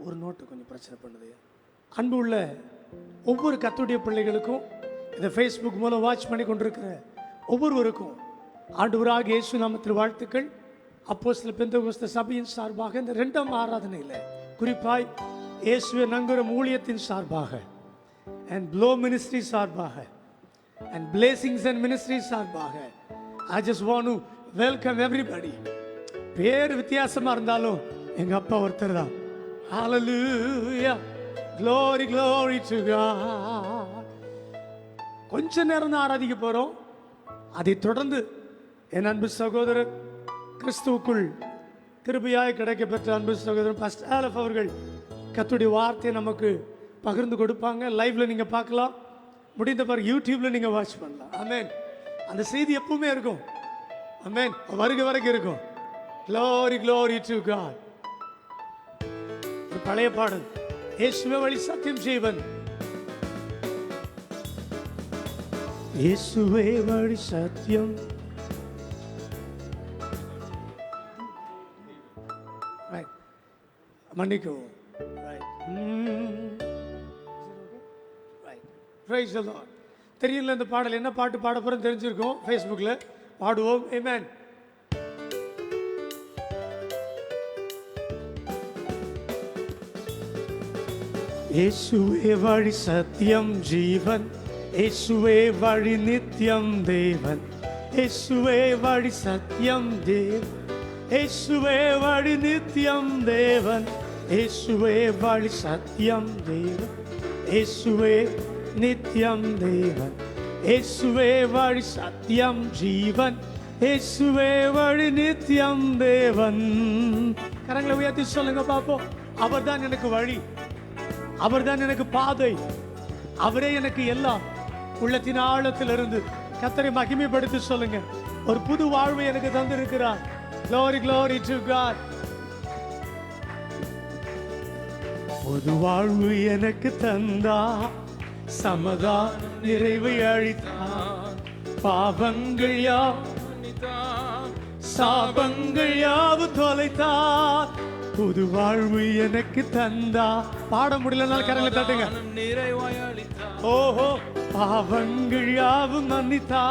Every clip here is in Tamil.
ஒரு நோட்டு கொஞ்சம் பிரச்சனை பண்ணுது. அன்பு உள்ள ஒவ்வொரு கர்த்தருடைய பிள்ளைகளுக்கும், இதை ஃபேஸ்புக் மூலம் வாட்ச் பண்ணி கொண்டிருக்கிற ஒவ்வொருவருக்கும் ஆண்டவராகிய இயேசு நாமத்தில் வாழ்த்துக்கள். அப்போஸ்தலர் பெந்தெகோஸ்தே சபையின் சார்பாக இந்த 2ஆம் ஆராதனையில் குறிப்பாய் இயேசுவை நங்குற ஊழியத்தின் சார்பாக and Blow Ministry சார்பாக and Blessings and Ministry சார்பாக I just want to welcome everybody. பேர் வித்தியாசமா இருந்தாலும் எங்க அப்பா ஒருத்தர் தான். Hallelujah, glory glory to God. கொஞ்ச நேரம் தான் ஆராதிக்க போறோம். அதை தொடர்ந்து என் அன்பு சகோதரர், கிறிஸ்துவுக்குள் கிருபையாய் கிடைக்கப்பெற்ற அன்பு சகோதரர் பாஸ்டர் ஆலப் அவர்கள் கர்த்தருடைய வார்த்தையை நமக்கு பகிர்ந்து கொடுப்பாங்க. லைவ்ல நீங்க பார்க்கலாம், முடிந்த பிறகு யூடியூப்ல நீங்க வாட்ச் பண்ணலாம். ஆமென். அந்த செய்தி எப்பவுமே இருக்கும். ஆமென். வருகை வரைக்கும் இருக்கும். Glory glory to God. ஒரு பழைய பாடல், இயேசுவே வழி சத்தியம் ஜீவன். இயேசுவே வழி சத்தியம். மன்னிக்கவும். Praise the Lord. தெரியல இந்த பாடல் என்ன பாட்டு பாட போறோம் தெரிஞ்சிருக்கோம். ஃபேஸ்புக்ல பாடுவோம். ஆமென். இயேசுவே வழி சத்தியம் ஜீவன், இயேசுவே வழி நித்தியம் தேவன், இயேசுவே வழி சத்தியம் தேவன், இயேசுவே வழி நித்தியம் தேவன், இயேசுவே வழி சத்தியம் தேவன், இயேசுவே நித்தியம் தேவன், இயேசுவே வழி சத்தியம் ஜீவன், இயேசுவே வழி நித்தியம் தேவன். கரங்களை உயர்த்தி சொல்லுங்க பாப்போம். அவர்தான் எனக்கு வழி, அவர்தான் எனக்கு பாதை, அவரே எனக்கு எல்லாம். உள்ளத்தின் ஆழத்திலிருந்து கர்த்தரை மகிமைப்படுத்தி சொல்லுங்க. ஒரு புது வாழ்வை எனக்கு தந்திருக்கிறார். Glory glory to God. புது வாழ்வு எனக்கு தந்தா, சமாதானம் நிறைவை அளித்தார், பாவங்கள் யாவும் சாபங்கள் யாவும் தொலைத்தார். புது வாழ்வு எனக்கு தந்தா. பாட முடியலனால கரங்களை தட்டுங்க. ஓஹோ, பாவங்கள் யாவும் மன்னித்தா,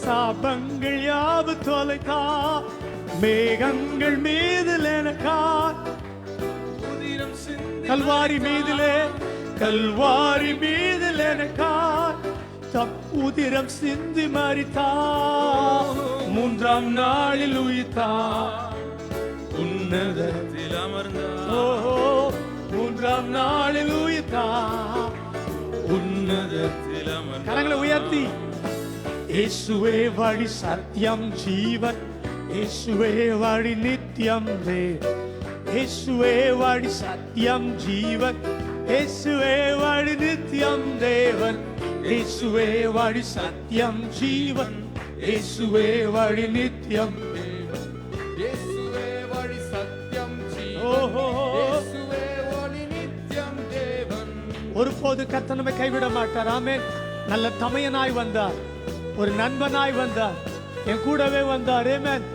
சாபங்கள் யாவும் தொலைத்தா, மேகங்கள் மீதில் எனக்கா கல்வாரி மீதிலே, கல்வாரி மீதில் எனக்கா உதிரம் சிந்தி மரித்தா, 3ஆம் நாளில் உயிர்த்தா, உன்னதத்தில் அமர்ந்தார். ஓஹோ, 3ஆம் நாளில் உயிர்த்தா, உன்னதத்தில் அமர்ந்தார். கரங்களை உயர்த்தி இயேசுவே வழி சத்தியம் ஜீவன், இயேசுவே வழி நித்தியம் தேவன், இயேசுவே வழி சத்தியம் ஜீவன், இயேசுவே வழி நித்தியம் தேவன், இயேசுவே வழி சத்தியம் ஜீவன், இயேசுவே வழி நித்தியம் தேவன், இயேசுவே வழி சத்தியம் ஜீவன், ஓஹோ, இயேசுவே வழி நித்தியம் தேவன். ஒருபோது கர்த்தர் நம்மை கைவிட மாட்டார். ஆமென். நல்ல தமையனாய் வந்தார், ஒரு நண்பனாய் வந்தார், என் கூடவே வந்தார். ஆமென்.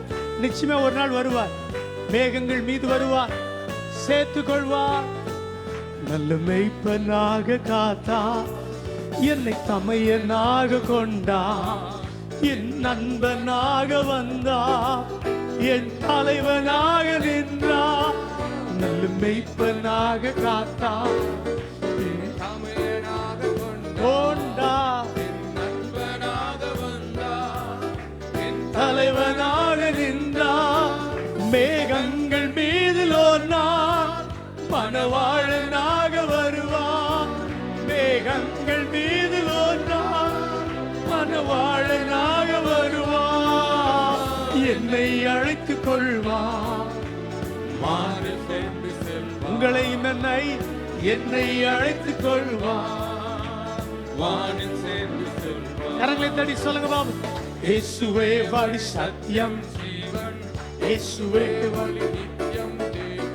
நிச்சயமா ஒரு நாள் வருவார், மேகங்கள் மீது வருவார், சேர்த்து கொள்வார். நல்ல மெய்ப்பனாக காத்தா, என்னை தமையனாக கொண்டா, என் நண்பனாக வந்தா, என் தலைவனாக நின்றா. நல்ல மெய்ப்பனாக காத்தா, என் தமையனாக கொண்டா, என் நண்பனாக வந்தா, என் தலைவனாக நின்றா. மேகங்கள் மீதில் ஒரு நாள் மணவாளனாக வருவான், மேகங்கள் மீதில் ஒரு நாள் மணவாளனாக வருவான். என்னை அழைத்துக் கொள்வான், உங்களை என்னை அழைத்துக் கொள்வான். கரங்களை தட்டி சொல்லுங்க பாபு. இயேசுவே வழி சத்தியம் ஜீவன், இயேசுவே வழி நித்தியம் தேவன்,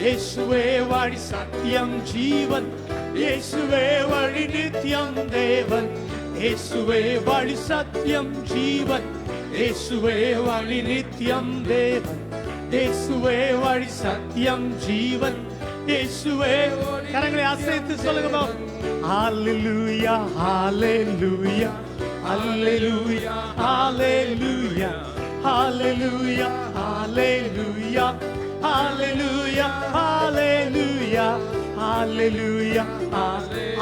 இயேசுவே வழி சத்தியம் ஜீவன், இயேசுவே வழி நித்தியம் தேவன், இயேசுவே வழி சத்தியம் ஜீவன், இயேசுவே வழி நித்தியம் தேவன், இயேசுவே வழி சத்தியம் ஜீவன், இயேசுவே. கரங்களை அசைத்து சொல்லுங்க. ஹalleluya hallelujah hallelujah hallelujah hallelujah hallelujah hallelujah hallelujah hallelujah.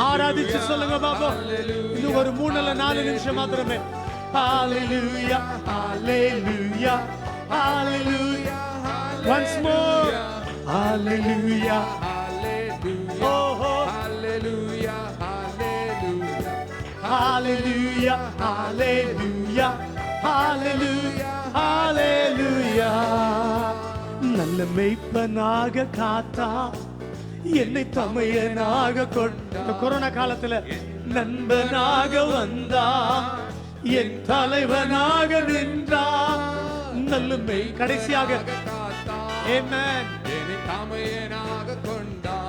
ஆராதிச்சு சொல்லுங்க பாபா. இது ஒரு 3 இல்ல 4 நிமிஷம் மாத்திரமே. Hallelujah hallelujah hallelujah. Once more. Hallelujah hallelujah hallelujah hallelujah hallelujah hallelujah hallelujah hallelujah. நல்ல மேய்ப்பனாக காத்தா என்னை தமையனாக கொண்ட கொரோனா காலத்துல நண்பனாக வந்தா என் தலைவனாக நின்றா. நல்ல மேய் கடைசியாக ஆமென். என்னை தமையனாக கொண்டா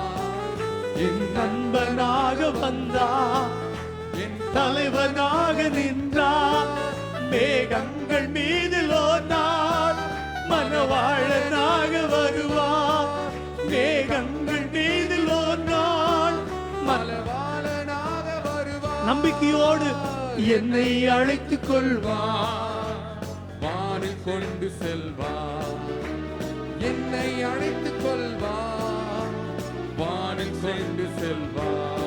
என் நண்பனாக வந்தா என் தலைவனாக நின்றா. மேகங்கள் மீதில் ஓனார் மனவாளனாக வருவார். மேகங்கள் மீதில் ஓனார் மனவாளனாக வருவார். நம்பிக்கையோடு என்னை அழைத்துக் கொள்வார். வானில் கொண்டு செல்வார். என்னை அழைத்துக் கொள்வார். வானில் கொண்டு செல்வார்.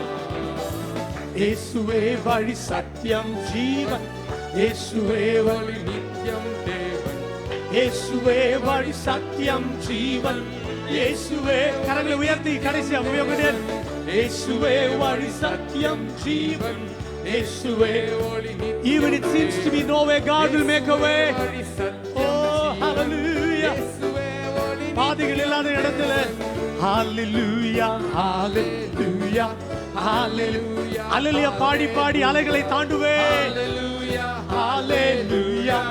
இயேசுவே வழி சத்தியம் ஜீவன். இயேசுவே வழி நித்தியம் தேவன். இயேசுவே வழி சத்தியம் ஜீவன். இயேசுவே. கரங்களை உயர்த்தி கடைசியா உயர்த்துங்கள். இயேசுவே வழி சத்தியம் ஜீவன். இயேசுவே வழி. Even it seems to be no way, God will make a way. Oh hallelujah. பாதைகள் இல்லாத இடத்துல ஹalleluya hallelujah hallelujah hallelujah பாடி பாடி அலைகளை தாண்டுவேன். hallelujah hallelujah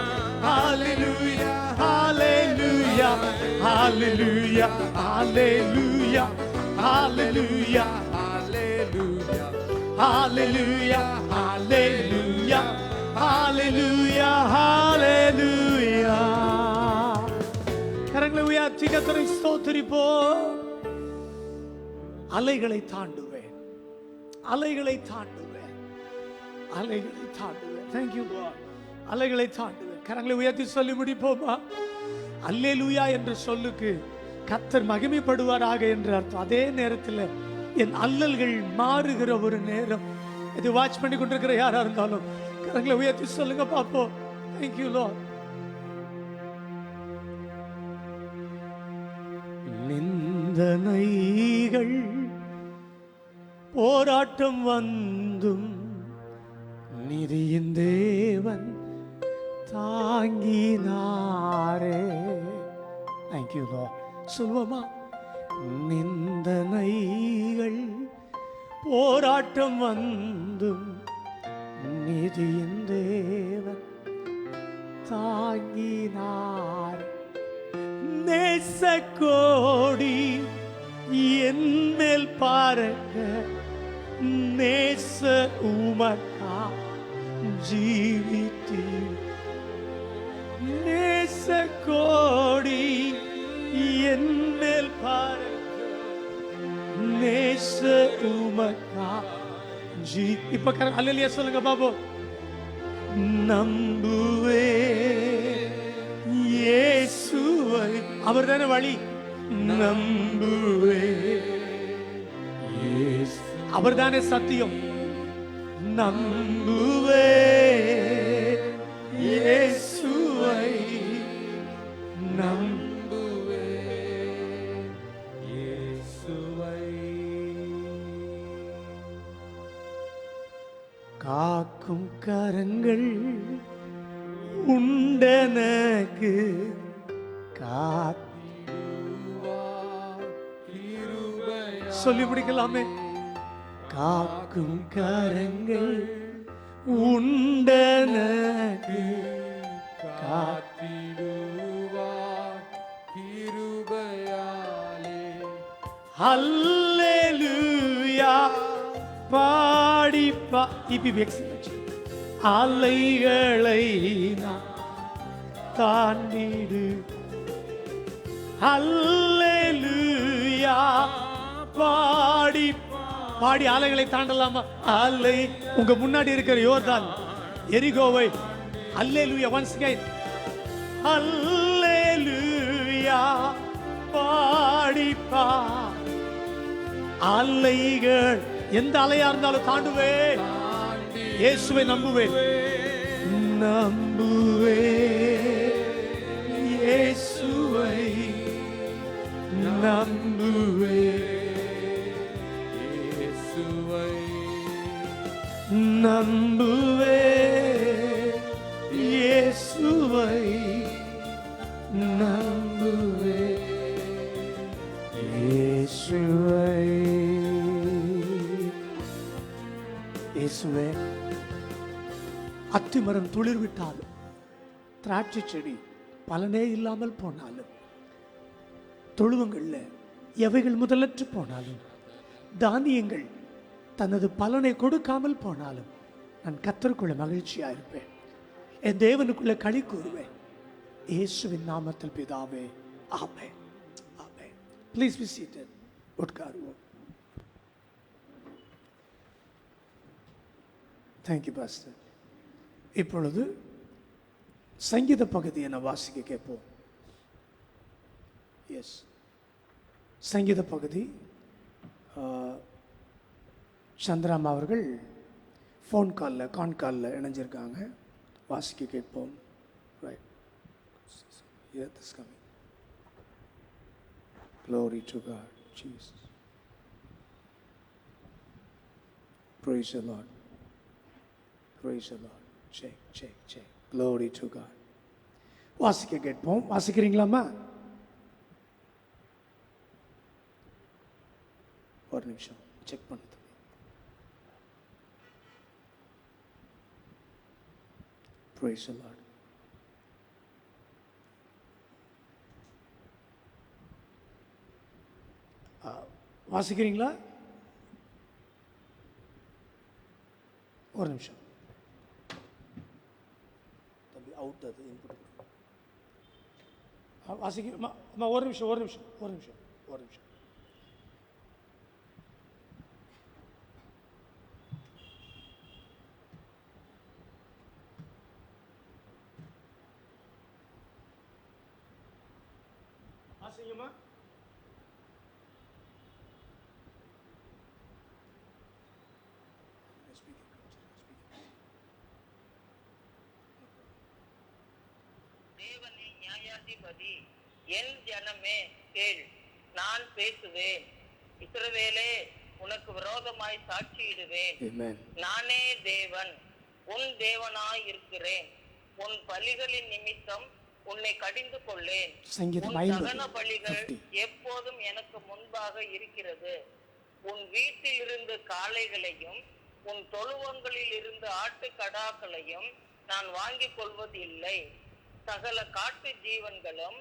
hallelujah hallelujah hallelujah hallelujah hallelujah hallelujah hallelujah hallelujah hallelujah hallelujah. கரங்களை உயர்த்தி கர்த்தரை ஸ்தோத்திரிப்போம். அலைகளை தாண்டுவேன். அலைகளை தாண்டுவேன். அலைகளை தாண்டுவேன். Thank you Lord. அலைகளை தாண்டுவேன். கரங்களை உயர்த்தி சொல்லி முடிப்போமா? அல்லேலூயா என்ற சொல்லுக்கு கர்த்தர் மகிமைப்படுவாராக என்று அர்த்தம். அதே நேரத்தில் என் அல்லல்கள் மாறுகிற ஒரு நேரம். இது வாட்ச் பண்ணி கொண்டிருக்கிற யாரா இருந்தாலும் கரங்களை உயர்த்தி சொல்லுங்க பாப்போம். Thank you Lord. நிந்தனைகள் போராட்டம் வந்தும் நிதியின் தேவன் தாங்கினாரே. Thank you Lord. சொல்வோமா? நிந்தனைகள் போராட்டம் வந்தும் நிதியின் தேவன் தாங்கினார். நேசக்கோடி என் மேல் பாருங்க. நேச உமக்கா ஜீவித்தீ. நேசக்கோடி என் மேல் பாருங்க. நேச உமக்கா ஜீ. இப்ப அல்லேலூயா சொல்லுங்க பாபு. நம்புவே இயேசுவை. அவர்தானே வழி. நம்புவே இயேசு. அவர்தானே சத்தியம். நம்புவே இயேசுவை. நம்புவே இயேசுவை. காக்கும் கரங்கள் உண்டனக்கு சொல்லி முடிக்கலாமே. காக்கும் கரங்கள் உண்டனக்கு காத்திடுவார் கிருபையாலே. ஹல்லேலூயா பாடி அலைகளை தாண்டிடு. ஹல்லேலூயா பாடி பாடி ஆலைகளை தாண்டலாமா? அலை உங்க முன்னாடி இருக்கிற யோர்தான் எரிகோவை அல்லேலூயா once again அல்லேலூயா பாடி அலைகள் எந்த அலையா இருந்தாலும் தாண்டுவேன். இயேசுவை நம்புவேன், இயேசுவை நம்புவேன், நம்புவேன், இயேசுவை நம்புவேன், இயேசுவை. இயேசுவே, அத்திமரம் துளிர் விட்டாலும், திராட்சை செடி பலனே இல்லாமல் போனாலும், தொழுவங்கள்ல எவைகள் முதலற்று போனாலும், தானியங்கள் தனது பலனை கொடுக்காமல் போனாலும், நான் கர்த்தருக்குள்ள மகிழ்ச்சியா இருப்பேன், என் தேவனுக்குள்ள களி கூறுவேன். இயேசுவின் நாமத்தில் பிதாவே, amen, amen. Please be seated. உட்காருவோம். Thank you pastor. இப்பொழுது சங்கீத பகுதியை நான் வாசிக்க கேட்போம். எஸ், சங்கீத பகுதி. சந்திராமா அவர்கள் ஃபோன் காலில் கான்காலில் இணைஞ்சிருக்காங்க. வாசிக்க கேட்போம். Right, this coming. Glory to God, Jesus. Praise the Lord. Praise the Lord. Check, check, check. Glory to God. வாசிக்க கேட்போம். வாசிக்கிறீங்களாமா? ஒரு நிமிஷம் செக் பண்ணுது. Praise the Lord. வாசிக்கிறீங்களா? ஒரு நிமிஷம். அவுட் அது இன்புட். வாசிக்க ஒரு நிமிஷம் ஒரு நிமிஷம் ஒரு நிமிஷம் ஒரு நிமிஷம். வாசிங்கம்மா. தேவனே நியாயாதிபதி, என் ஜனமே கேள், நான் பேசுவேன். இஸ்ரவேலே, உனக்கு விரோதமாய் சாட்சியிடுவேன். நானே தேவன், உன் தேவனாய் இருக்கிறேன். உன் பலிகளின் நிமித்தம் உன்னை கடிந்து கொள்ளேன். சகன பலிகள் எப்போதும் எனக்கு முன்பாக இருக்கிறது. உன் வீட்டில் இருந்து காளைகளையும் உன் தொழுவங்களில் இருந்து ஆட்டுக்கடாக்களையும் நான் வாங்கிக் கொள்வது இல்லை. சகல காட்டு ஜீவன்களும்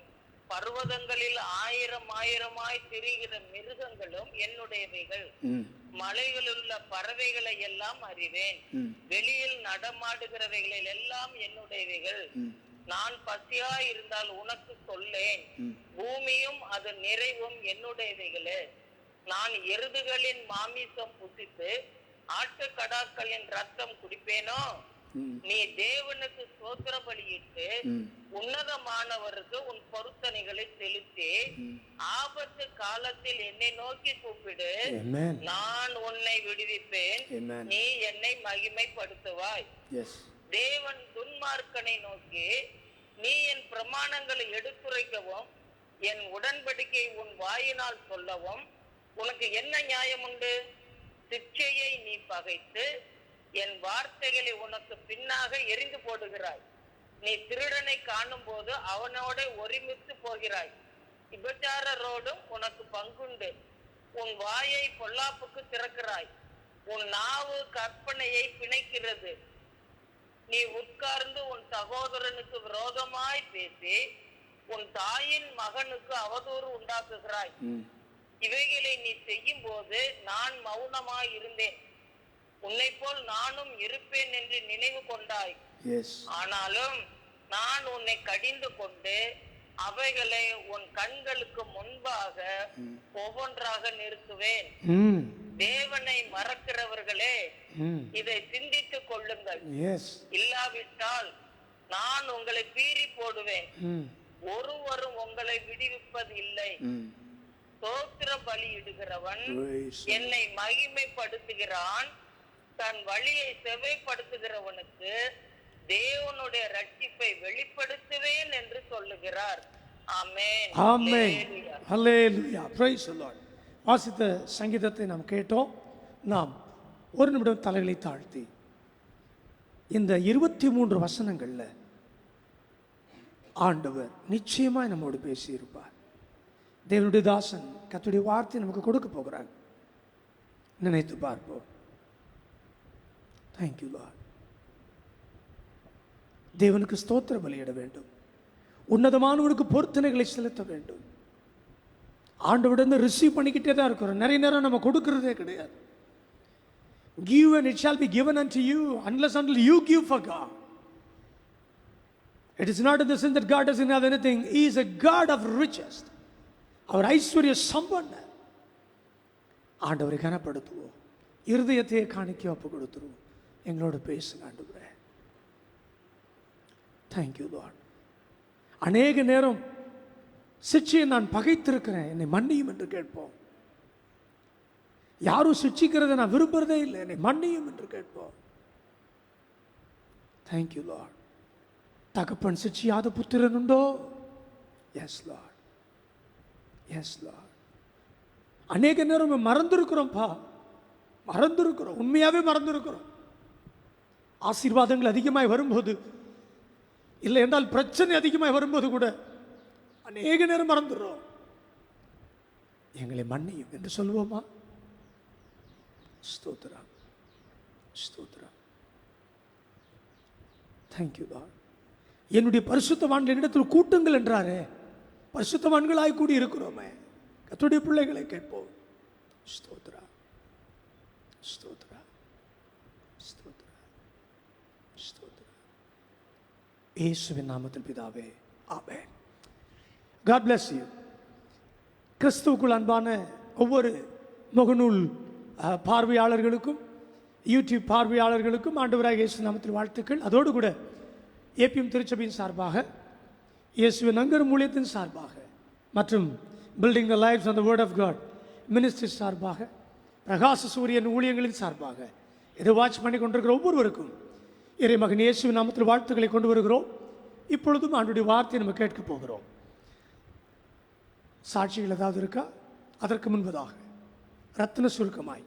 பர்வதங்களில் ஆயிரமாய் திரிகிற மிருகங்களும் என்னுடையவைகள். மலைகளில் உள்ள பறவைகளை எல்லாம் அறிவேன். வெளியில் நடமாடுகிறவைகளில் எல்லாம் என்னுடையவைகள். நான் பசியா இருந்தால் உனக்கு சொல்லேன். பூமியும் அது நிறைவும் என்னுடையவைகளே. நான் எருதுகளின் மாமிசம் புசித்து ஆட்டுக்கடாக்களின் ரத்தம் குடிப்பேனோ? நீ தேவனுக்கு ஸ்தோத்திர பலியிட்டு உன்னதமானவருக்கு உன் பொருத்தனைகளை செலுத்தி ஆபத்து காலத்தில் என்னை நோக்கி கூப்பிடு, நான் உன்னை விடுவிப்பேன், நீ என்னை மகிமைப்படுத்துவாய். தேவன் துன்மார்க்கனை நோக்கி, நீ என் பிரமாணங்களை எடுத்துரைக்கவும் என் உடன்படிக்கை உன் வாயினால் சொல்லவும் உனக்கு என்ன நியாயம் உண்டு? சிற்சையை நீ பகைத்து என் வார்த்தைகளை உனக்கு பின்னாக எரிந்து போடுகிறாய். நீ திருடனை காணும் போது அவனோட ஒருமித்து போகிறாய். விபச்சாரரோடும் உனக்கு பங்குண்டு. உன் வாயை பொல்லாப்புக்கு திறக்கிறாய். உன் நாவு கற்பனையை பிணைக்கிறது. நீ உட்கார்ந்து உன் சகோதரனுக்கு விரோதமாய் பேசி உன் தாயின் மகனுக்கு அவதூறு உண்டாக்குகிறாய். இவைகளை நீ செய்யும் போது நான் மௌனமாய் இருந்தேன். உன்னை போல் நானும் இருப்பேன் என்று நினைவு கொண்டாய். ஆனாலும் நான் உன்னை கடிந்து கொண்டு அவைகளை உன் கண்களுக்கு முன்பாக ஒவ்வொன்றாக நிறுத்துவேன். தேவனை மறக்கிறவர்களே, இதை சிந்தித்துக் கொள்ளுங்கள். இல்லாவிட்டால் நான் உங்களை பீறி போடுவேன். ஒருவரும் உங்களை விடுவிப்பது இல்லை. ஸ்தோத்திர பலியிடுகிறவன் என்னை மகிமைப்படுத்துகிறான். தன் வழியை செவ்வைப்படுத்துகிறவனுக்கு தேவனுடைய ரட்சிப்பை வெளிப்படுத்துவேன் என்று சொல்லுகிறார். Amen. Amen. Hallelujah. Praise the lord. வாசித்த சங்கீதத்தை நாம் கேட்டோம். நாம் ஒரு நிமிடம் தலைகளை தாழ்த்தி இந்த 23 வசனங்கள்ல ஆண்டவர் நிச்சயமாய் நம்மோடு பேசியிருப்பார். தேவனுடைய தாசன் கர்த்தருடைய வார்த்தை நமக்கு கொடுக்க போகிறார். நினைத்து பார்ப்போம். Thank you Lord. தேவனுக்கு ஸ்தோத்திர பலியிட வேண்டும். உன்னதமானவனுக்கு பொருத்தனைகளை செலுத்த வேண்டும். ஆண்டவரிடம் ரிசீவ் பண்ணிக்கிட்டே தான் இருக்கிறோம். நிறைய நேரம் நம்ம கொடுக்கறதே கிடையாது. Give and it shall be given unto you unless until you give for God. It is not in the sense that God doesn't have anything. He is a God of riches. அவர் ஐஸ்வர்ய சம்பன்னர். ஆண்டவரை கனப்படுத்துவோம். இருதயத்தையே காணிக்க ஒப்பு கொடுத்துருவோம். எங்களோட பேசுங்க ஆண்டவரே. Thank you Lord. அநேக நேரம் சிட்சையை நான் பகைத்திருக்கிறேன், என்னை மன்னியும் என்று கேட்போம். யாரும் சிட்சிக்கிறத நான் விரும்புறதே இல்லை, என்னை மன்னியும் என்று கேட்போம். Thank you Lord. தகப்பன் சிட்சியாத புத்திரன் உண்டோ? Yes Lord, yes Lord. அநேக நேரம் மறந்துருக்கிறோம்ப்பா, மறந்துருக்கிறோம், உண்மையாவே மறந்துருக்கிறோம். ஆசீர்வாதங்கள் அதிகமாய் வரும்போது, இல்லை என்றால் பிரச்சனை அதிகமாய் வரும்போது கூட அநேக நேரம் மறந்துடுறோம். எங்களை மன்னியும் என்று சொல்லுவோமா? ஸ்தோத்திரம், ஸ்தோத்திரம். Thank you Lord. என்னுடைய பரிசுத்தவான்கள் இடத்தில் கூட்டுங்கள் என்றாரே, பரிசுத்தவான்களாய் கூடி இருக்கிறோமே. கர்த்தருடைய பிள்ளைகளை கேட்போம். ஸ்தோத்திரம், ஸ்தோத்திரம், ஸ்தோத்திரம், ஸ்தோத்திரம். இயேசுவின் நாமத்தில் பிதாவே, ஆமென். God bless you. கிறிஸ்துவுக்குள் அன்பான ஒவ்வொரு முகநூல் பார்வையாளர்களுக்கும் யூடியூப் பார்வையாளர்களுக்கும் ஆண்டவராகிய இயேசு நாமத்தில் வாழ்த்துக்கள். அதோடு கூட ஏபிஎம் திருச்சபையின் சார்பாக, இயேசுவின் நங்கரும் ஊழியத்தின் சார்பாக மற்றும் building the lives on the word of God ministry சார்பாக, பிரகாச சூரியன் ஊழியங்களின் சார்பாக இதை வாட்ச் பண்ணி கொண்டிருக்கிற ஒவ்வொருவருக்கும் இறை மகன் இயேசுவின் நாமத்தில் வாழ்த்துக்களை கொண்டு வருகிறோம். இப்பொழுதும் ஆண்டுடைய வார்த்தையை நம்ம கேட்க போகிறோம். சாட்சிகள் ஏதாவது இருக்கா? அதற்கு முன்பதாக ரத்தின சுருக்கமாய்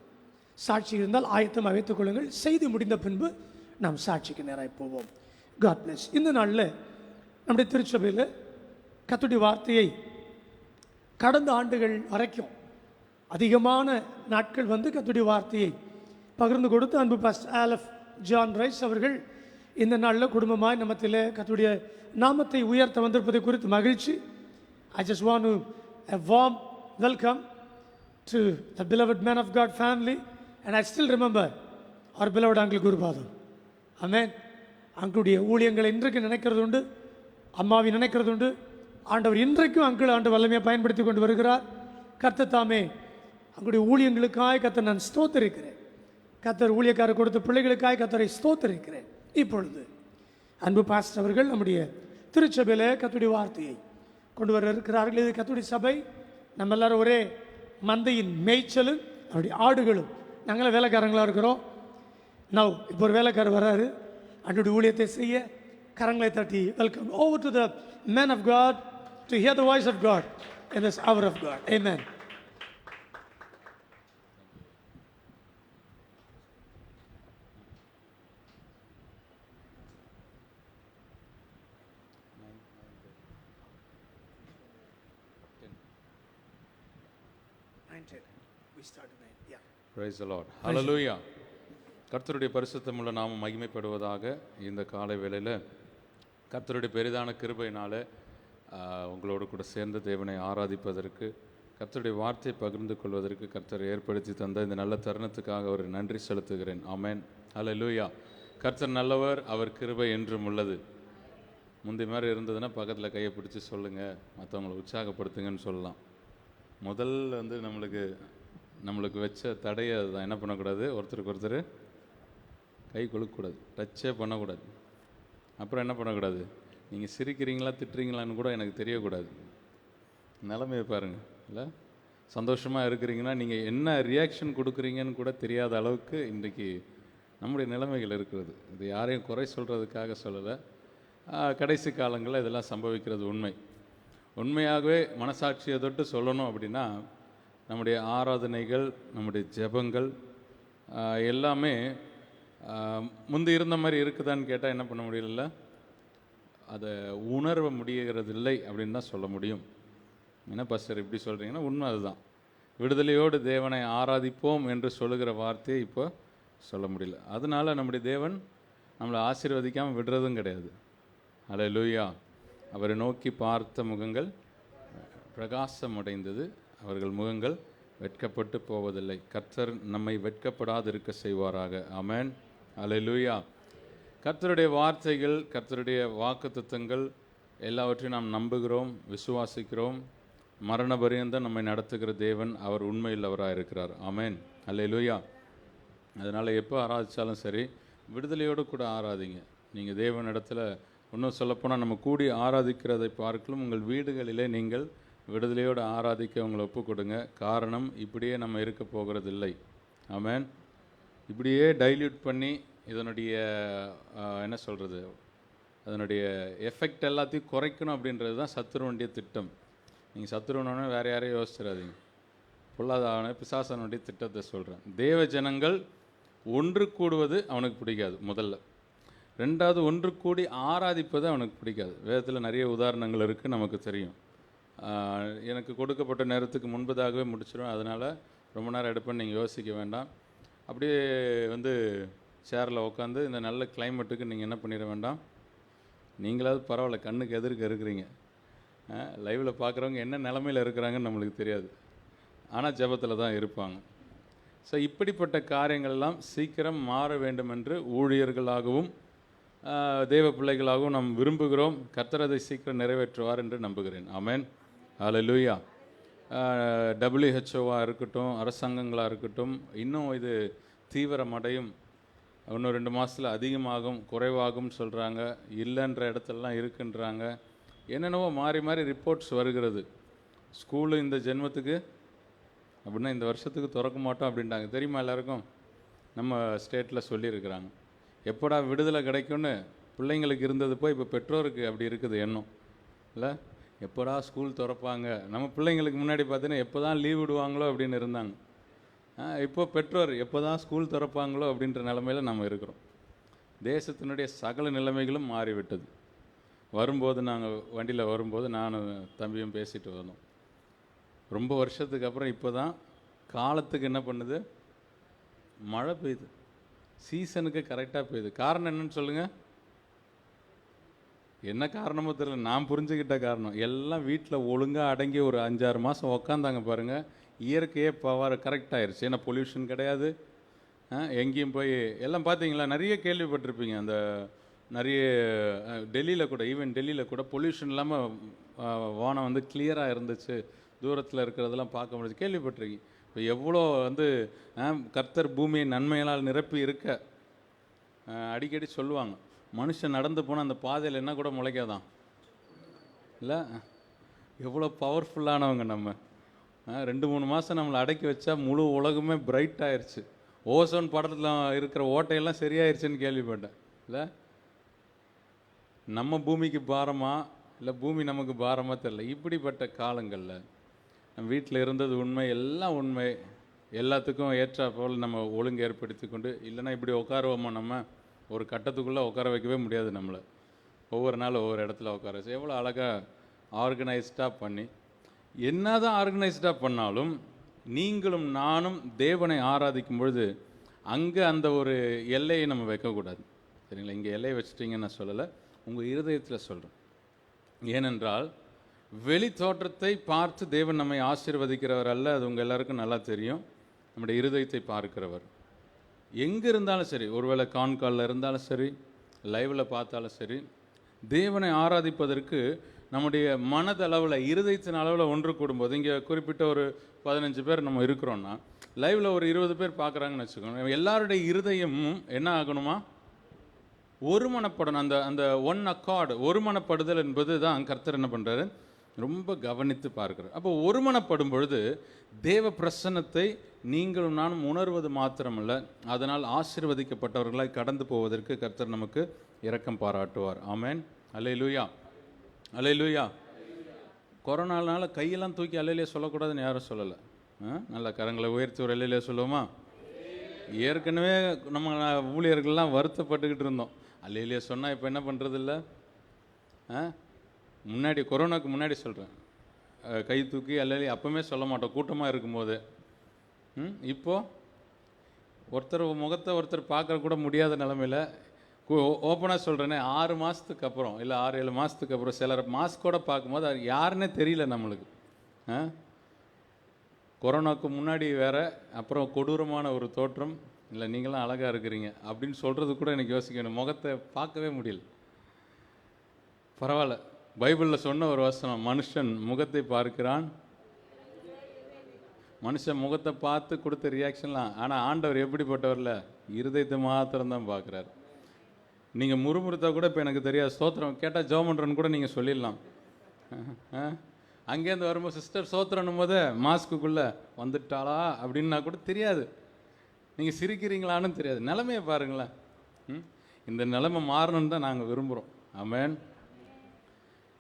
சாட்சி இருந்தால் ஆயத்தமாக வைத்துக் கொள்ளுங்கள். செய்தி முடிந்த பின்பு நாம் சாட்சிக்கு நேராக போவோம். God bless. இந்த நாளில் நம்முடைய திருச்சபையில் கர்த்தருடைய வார்த்தையை கடந்த ஆண்டுகள் வரைக்கும் அதிகமான நாட்கள் கர்த்தருடைய வார்த்தையை பகிர்ந்து கொடுத்து அன்பு பாஸ்டர் ஆலஃப் ஜான் ரைஸ் அவர்கள் இந்த நாளில் குடும்பமாய் நம்மத்தில் கர்த்தருடைய நாமத்தை உயர்த்த வந்திருப்பதை குறித்து மகிழ்ச்சி. I just want to a warm welcome to the beloved man of God family, and I still remember our beloved uncle Gurubadu. Amen. அங்களுடைய ஊழியங்களை இன்றைக்கு நினைக்கிறது உண்டு, அம்மாவை நினைக்கிறது உண்டு. ஆண்டவர் இன்றைக்கும் அங்கிள் ஆண்டு வல்லமையை பயன்படுத்தி கொண்டு வருகிறார். கர்த்தர் தாமே அங்களுடைய ஊழியங்களுக்காய் கர்த்தர் நான் ஸ்தோத்திரிக்கிறேன். கர்த்தர் ஊழியக்காரர் கொடுத்த பிள்ளைகளுக்காய் கர்த்தரை ஸ்தோத்திரிக்கிறேன். இப்பொழுது அன்பு பாஸ்டர் அவர்கள் நம்முடைய திருச்சபையில் கர்த்தருடைய வார்த்தையை கொண்டு வர இருக்கிறார்கள். இது கர்த்தருடைய சபை. நம்ம எல்லாரும் ஒரே மந்தையின் மேய்ச்சலும் அவருடைய ஆடுகளும் நாங்களாம் வேலைக்காரங்களாக இருக்கிறோம். நவ் இப்போ ஒரு வேலைக்காரர் வர்றாரு அன்றைய ஊழியத்தை செய்ய. கரங்களை தட்டி welcome over to the man of God to hear the voice of God in this hour of God. Amen. Praise the Lord. Hallelujah. கர்த்தருடைய பரிசுத்தமுள்ள நாமம் மகிமைப்படுவதாக. இந்த காலை வேளையில் கர்த்தருடைய பெரிதான கிருபையினால் உங்களோடு கூட சேர்ந்து தேவனை ஆராதிப்பதற்கு, கர்த்தருடைய வார்த்தையை பகிர்ந்து கொள்வதற்கு கர்த்தர் ஏற்படுத்தி தந்த இந்த நல்ல தருணத்துக்காக அவர் நன்றி செலுத்துகிறேன். ஆமென். ஹல்லேலூயா. கர்த்தர் நல்லவர், அவர் கிருபை என்றும் உள்ளது. முந்தைய மாதிரி இருந்ததுன்னா பக்கத்தில் கையை பிடிச்சி சொல்லுங்கள், மற்றவங்களை உற்சாகப்படுத்துங்கன்னு சொல்லலாம். முதல்ல வந்து நம்மளுக்கு வச்ச தடையை தான் என்ன பண்ணக்கூடாது, ஒருத்தருக்கு ஒருத்தர் கை கொடுக்கக்கூடாது, டச்சே பண்ணக்கூடாது. அப்புறம் என்ன பண்ணக்கூடாது, நீங்கள் சிரிக்கிறீங்களா திட்டுறீங்களான்னு கூட எனக்கு தெரியக்கூடாது. நிலைமையை பாருங்கள். இல்லை, சந்தோஷமாக இருக்கிறீங்கன்னா நீங்கள் என்ன ரியாக்ஷன் கொடுக்குறீங்கன்னு கூட தெரியாத அளவுக்கு இன்றைக்கி நம்முடைய நிலைமைகள் இருக்கிறது. இது யாரையும் குறை சொல்கிறதுக்காக சொல்லலை. கடைசி காலங்களில் இதெல்லாம் சம்பவிக்கிறது உண்மை. உண்மையாகவே மனசாட்சியை தொட்டு சொல்லணும் அப்படின்னா, நம்முடைய ஆராதனைகள், நம்முடைய ஜெபங்கள் எல்லாமே முந்தி இருந்த மாதிரி இருக்குதான்னு கேட்டால் என்ன பண்ண முடியல, அதை உணர்வ முடிகிறதில்லை அப்படின்னு தான் சொல்ல முடியும். என்ன பாஸ்டர் இப்படி சொல்கிறீங்கன்னா, உண்மை அதுதான். விடுதலையோடு தேவனை ஆராதிப்போம் என்று சொல்லுகிற வார்த்தையை இப்போ சொல்ல முடியல. அதனால் நம்முடைய தேவன் நம்மளை ஆசீர்வதிக்காமல் விடுறதும் கிடையாது. அல்லேலூயா. அவரை நோக்கி பார்த்த முகங்கள் பிரகாசம் அடைந்தது, அவர்கள் முகங்கள் வெட்கப்பட்டு போவதில்லை. கர்த்தர் நம்மை வெட்கப்படாதிருக்க செய்வாராக. ஆமென். அல்லேலூயா. கர்த்தருடைய வார்த்தைகள், கர்த்தருடைய வாக்குத்தத்தங்கள் எல்லாவற்றையும் நாம் நம்புகிறோம், விசுவாசிக்கிறோம். மரண பரியந்தம் நம்மை நடத்துகிற தேவன் அவர் உண்மையுள்ளவராக இருக்கிறார். ஆமென். அல்லேலூயா. அதனால் எப்போ ஆராதித்தாலும் சரி, விடுதலையோடு கூட ஆராதிங்க. நீங்கள் தேவனிடத்தில் இன்னும் சொல்லப்போனால் நம்ம கூடி ஆராதிக்கிறதை பார்க்கலும் உங்கள் வீடுகளிலே நீங்கள் விடுதலையோடு ஆராதிக்க உங்களை ஒப்பு கொடுங்க. காரணம், இப்படியே நம்ம இருக்க போகிறதில்லை. ஆமென். இப்படியே டைல்யூட் பண்ணி இதனுடைய என்ன சொல்கிறது, அதனுடைய எஃபெக்ட் எல்லாத்தையும் குறைக்கணும் அப்படின்றது தான் சத்துருவனுடைய திட்டம். நீங்கள் சத்துருவனோட வேறு யாரையும் யோசிச்சிடாதீங்க. பொல்லாதவன பிசாசனுடைய திட்டத்தை சொல்கிறேன். தேவ ஜனங்கள் ஒன்று கூடுவது அவனுக்கு பிடிக்காது முதல்ல. ரெண்டாவது, ஒன்று கூடி ஆராதிப்பது அவனுக்கு பிடிக்காது. வேதத்தில் நிறைய உதாரணங்கள் இருக்குது, நமக்கு தெரியும். எனக்கு கொடுக்கப்பட்ட நேரத்துக்கு முன்பதாகவே முடிச்சிடும். அதனால் ரொம்ப நேரம் எடுப்பேன்னு நீங்கள் யோசிக்க வேண்டாம். அப்படியே சேரில் உட்காந்து இந்த நல்ல கிளைமேட்டுக்கு நீங்கள் என்ன பண்ணிட வேண்டாம், நீங்களாவது பரவாயில்ல, கண்ணுக்கு எதிர்க்க இருக்கிறீங்க. லைவில் பார்க்குறவங்க என்ன நிலமையில் இருக்கிறாங்கன்னு நம்மளுக்கு தெரியாது, ஆனால் ஜெபத்தில் தான் இருப்பாங்க. ஸோ இப்படிப்பட்ட காரியங்களெல்லாம் சீக்கிரம் மாற வேண்டும் என்று ஊழியர்களாகவும் தேவ பிள்ளைகளாகவும் நாம் விரும்புகிறோம். கர்த்தர் அதை சீக்கிரம் நிறைவேற்றுவார் என்று நம்புகிறேன். ஆமென். ஹல்லேலூயா. WHO இருக்கட்டும், அரசாங்கங்களாக இருக்கட்டும், இன்னும் இது தீவிரமடையும், இன்னும் 2 மாதத்தில் அதிகமாகும் குறைவாகும் சொல்கிறாங்க, இல்லைன்ற இடத்துலலாம் இருக்குன்றாங்க. என்னென்னவோ மாறி மாறி ரிப்போர்ட்ஸ் வருகிறது. ஸ்கூலு இந்த ஜென்மத்துக்கு அப்படின்னா இந்த வருஷத்துக்கு திறக்க மாட்டோம் அப்படின்ட்டாங்க. தெரியுமா எல்லாருக்கும்? நம்ம ஸ்டேட்டில் சொல்லியிருக்கிறாங்க. எப்படா விடுதலை கிடைக்கும்னு பிள்ளைங்களுக்கு இருந்தது போய் இப்போ பெற்றோருக்கு அப்படி இருக்குது எண்ணம். இல்லை, எப்படா ஸ்கூல் திறப்பாங்க. நம்ம பிள்ளைங்களுக்கு முன்னாடி பார்த்தீங்கன்னா எப்போ தான் லீவ் விடுவாங்களோ அப்படின்னு இருந்தாங்க. இப்போ பெற்றோர் எப்போ தான் ஸ்கூல் திறப்பாங்களோ அப்படின்ற நிலைமையில் நம்ம இருக்கிறோம். தேசத்தினுடைய சகல நிலைமைகளும் மாறிவிட்டது. வரும்போது நாங்கள் வண்டியில் வரும்போது நானும் தம்பியும் பேசிட்டு வந்தோம். ரொம்ப வருஷத்துக்கு அப்புறம் இப்போ தான் காலத்துக்கு என்ன பண்ணுது, மழை பெய்யுது, சீசனுக்கு கரெக்டாக பெய்யுது. காரணம் என்னன்னு சொல்லுங்கள்? என்ன காரணமோ தெரியல, நான் புரிஞ்சுக்கிட்ட காரணம் எல்லாம் வீட்டில் ஒழுங்காக அடங்கி ஒரு 5-6 மாதம் உக்காந்தாங்க பாருங்கள், இயற்கையே பவர் கரெக்டாகிருச்சு. ஏன்னா பொல்யூஷன் கிடையாது, எங்கேயும் போய் எல்லாம் பார்த்தீங்களா, நிறைய கேள்விப்பட்டிருப்பீங்க. அந்த நிறைய டெல்லியில் கூட, ஈவன் டெல்லியில் கூட பொல்யூஷன் இல்லாமல் வானம் கிளியராக இருந்துச்சு, தூரத்தில் இருக்கிறதெல்லாம் பார்க்க முடியுது, கேள்விப்பட்டிருக்கீங்க. இப்போ எவ்வளோ கர்த்தர் பூமியை நன்மைகளால் நிரப்பி இருக்க அடிக்கடி சொல்லுவாங்க. மனுஷன் நடந்து போனால் அந்த பாதையில் என்ன கூட முளைக்காதான். இல்லை, எவ்வளோ பவர்ஃபுல்லானவங்க நம்ம. 2-3 மாதம் நம்மளை அடக்கி வச்சா முழு உலகமே பிரைட் ஆயிடுச்சு. ஓசோன் படத்தில் இருக்கிற ஓட்டையெல்லாம் சரியாயிருச்சுன்னு கேள்விப்பட்டேன். இல்லை, நம்ம பூமிக்கு பாரமா இல்லை பூமி நமக்கு பாரமாக தெரியல. இப்படிப்பட்ட காலங்களில் நம்ம வீட்டில் இருந்தது உண்மை, எல்லாம் உண்மை, எல்லாத்துக்கும் ஏற்றா போல் நம்ம ஒழுங்கு ஏற்படுத்தி கொண்டு, இல்லைன்னா இப்படி உட்காருவோமா, நம்ம ஒரு கட்டத்துக்குள்ளே உட்கார வைக்கவே முடியாது நம்மளை. ஒவ்வொரு நாள் ஒவ்வொரு இடத்துல உட்கார வச்சு எவ்வளோ அழகாக ஆர்கனைஸ்டாக பண்ணி, என்ன தான் ஆர்கனைஸ்டாக பண்ணாலும் நீங்களும் நானும் தேவனை ஆராதிக்கும் பொழுது அங்கே அந்த ஒரு எல்லையை நம்ம வைக்கக்கூடாது. சரிங்களா? இங்கே எல்லையை வச்சுட்டிங்கன்னு நான் சொல்லலை, உங்கள் இருதயத்தில் சொல்கிறேன். ஏனென்றால் வெளி தோற்றத்தை பார்த்து தேவன் நம்மை ஆசீர்வதிக்கிறவர் அல்ல, அது உங்கள் எல்லாருக்கும் நல்லா தெரியும். நம்முடைய இருதயத்தை பார்க்கிறவர். எங்கே இருந்தாலும் சரி, ஒருவேளை கான்காலில் இருந்தாலும் சரி, லைவில் பார்த்தாலும் சரி, தேவனை ஆராதிப்பதற்கு நம்முடைய மனதளவில், இருதயத்தின் அளவில் ஒன்று கூடும்போது, இங்கே குறிப்பிட்ட ஒரு 15 பேர் நம்ம இருக்கிறோன்னா, லைவில் ஒரு 20 பேர் பார்க்குறாங்கன்னு வச்சுக்கோங்க. எல்லாருடைய இருதயமும் என்ன ஆகணுமா? ஒருமனப்படணும். அந்த அந்த ஒன் அக்கார்டு, ஒருமனப்படுதல் என்பது தான் கர்த்தர் என்ன பண்ணுறாரு, ரொம்ப கவனித்து பார்க்குறார். அப்போ ஒருமனப்படும் பொழுது தேவ பிரசன்னத்தை நீங்களும் நானும் உணர்வது மாத்திரமல்ல, அதனால் ஆசீர்வதிக்கப்பட்டவர்களாய் கடந்து போவதற்கு கர்த்தர் நமக்கு இரக்கம் பாராட்டுவார். ஆமென். அல்லேலூயா, அல்லேலூயா. கொரோனானால கையெல்லாம் தூக்கி அல்லேலூயா சொல்லக்கூடாதுன்னு யாரும் சொல்லலை. நல்ல கரங்களை உயர்த்தி ஒரு அல்லேலூயா சொல்லுவோமா? ஏற்கனவே நம்ம ஊழியர்கள்லாம் வருத்தப்பட்டுக்கிட்டு இருந்தோம். அல்லேலூயா சொன்னால் இப்போ என்ன பண்ணுறது இல்லை? முன்னாடி கொரோனாவுக்கு முன்னாடி சொல்கிறேன், கை தூக்கி அல்லேலூயா அப்போவுமே சொல்ல மாட்டோம் கூட்டமாக இருக்கும்போது. இப்போது ஒருத்தர் முகத்தை ஒருத்தர் பார்க்க கூட முடியாத நிலமையில் ஓப்பனாக சொல்கிறேனே, 6 மாதத்துக்கு அப்புறம் இல்லை 6-7 மாதத்துக்கு அப்புறம் சிலர் மாஸ்கோட பார்க்கும்போது அது யாருன்னே தெரியல நம்மளுக்கு. கொரோனாவுக்கு முன்னாடி வேறு, அப்புறம் கொடூரமான ஒரு தோற்றம், இல்லை நீங்களாம் அழகாக இருக்கிறீங்க அப்படின்னு சொல்கிறது கூட எனக்கு யோசிக்கணும். முகத்தை பார்க்கவே முடியல. பரவாயில்ல, பைபிளில் சொன்ன ஒரு வசனம், மனுஷன் முகத்தை பார்க்கிறான், மனுஷன் முகத்தை பார்த்து கொடுத்த ரியாக்ஷன்லாம். ஆனால் ஆண்டவர் எப்படிப்பட்டவர்ல, இருதயத்தை மாத்திரம்தான் பார்க்குறாரு. நீங்கள் முறுமுறுத்தா கூட இப்போ எனக்கு தெரியாது, ஸ்தோத்திரம் கேட்டால் ஜோமன்றன்னு கூட நீங்கள் சொல்லிடலாம். அங்கேருந்து வரும்போது சிஸ்டர் சோத்திரன்னும் போது மாஸ்க்குள்ளே வந்துட்டாளா அப்படின்னா கூட தெரியாது, நீங்கள் சிரிக்கிறீங்களான்னு தெரியாது. நிலைமையை பாருங்களேன். இந்த நிலைமை மாறணும்னு தான் நாங்கள் விரும்புகிறோம். ஆமென்.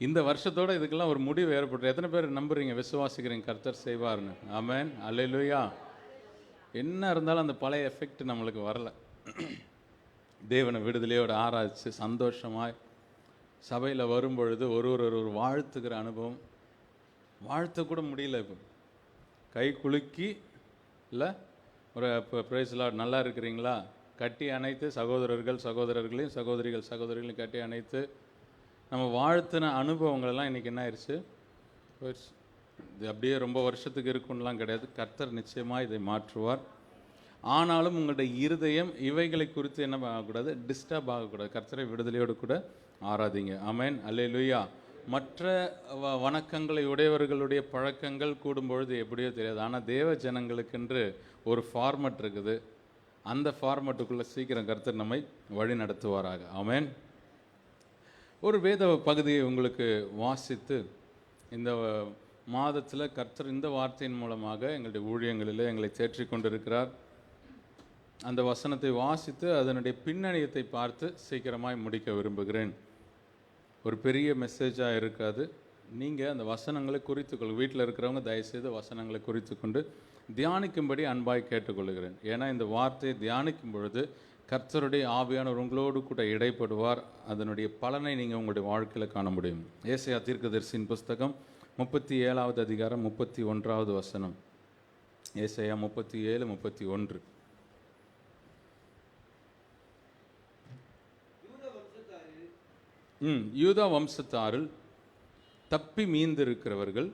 இந்த வருஷத்தோடு இதுக்கெல்லாம் ஒரு முடிவு ஏற்பட்டு, எத்தனை பேர் நம்புறீங்க, விசுவாசிக்கிறீங்க கர்த்தர் செய்வார்னு? ஆமென். அல்லேலூயா. என்ன இருந்தாலும் அந்த பழைய எஃபெக்ட் நம்மளுக்கு வரல. தேவனை விடுதலையோடு ஆராய்ச்சி சந்தோஷமாய் சபையில் வரும்பொழுது ஒரு வாழ்த்துக்கிற அனுபவம். வாழ்த்த கூட முடியல. இப்போ கை குலுக்கி இல்லை ஒரு பிரைஸ்லாம் நல்லா இருக்கிறீங்களா கட்டி அணைத்து, சகோதரர்களையும் சகோதரிகளையும் கட்டி அணைத்து நம்ம வாழ்த்தின அனுபவங்களெல்லாம் இன்றைக்கி என்ன ஆயிடுச்சு, போயிடுச்சு. இது அப்படியே ரொம்ப வருஷத்துக்கு இருக்குன்னெலாம் கிடையாது. கர்த்தர் நிச்சயமாக இதை மாற்றுவார். ஆனாலும் உங்களுடைய இருதயம் இவைகளை குறித்து என்ன ஆகக்கூடாது, டிஸ்டர்ப் ஆகக்கூடாது. கர்த்தரை விடுதலையோடு கூட ஆராதிங்க. ஆமென். அல்லேலூயா. மற்ற வணக்கங்களை உடையவர்களுடைய பழக்கங்கள் கூடும்பொழுது எப்படியோ தெரியாது. ஆனால் தேவ ஜனங்களுக்கென்று ஒரு ஃபார்மட் இருக்குது. அந்த ஃபார்மட்டுக்குள்ளே சீக்கிரம் கர்த்தர் நம்மை வழி நடத்துவாராக. ஆமென். ஒரு வேத பகுதியை உங்களுக்கு வாசித்து, இந்த மாதத்தில் கர்த்தர் இந்த வார்த்தையின் மூலமாக எங்களுடைய ஊழியங்களில் எங்களை தேற்றிக் கொண்டிருக்கிறார். அந்த வசனத்தை வாசித்து அதனுடைய பின்னணியத்தை பார்த்து சீக்கிரமாய் முடிக்க விரும்புகிறேன். ஒரு பெரிய மெசேஜாக இருக்காது. நீங்கள் அந்த வசனங்களை குறித்துக்கொள்ள, வீட்டில் இருக்கிறவங்க தயவுசெய்து வசனங்களை குறித்து கொண்டு தியானிக்கும்படி அன்பாய் கேட்டுக்கொள்கிறேன். ஏன்னா இந்த வார்த்தையை தியானிக்கும் பொழுது கர்த்தருடைய ஆவியானவர் உங்களோடு கூட இடைப்படுவார். அதனுடைய பலனை நீங்கள் உங்களுடைய வாழ்க்கையில் காண முடியும். ஏசாயா தீர்க்கதரிசியின் புஸ்தகம் 37வது அதிகாரம் 31வது வசனம். ஏசாயா 37:31. யூதா வம்சத்தாரில் தப்பி மீந்திருக்கிறவர்கள்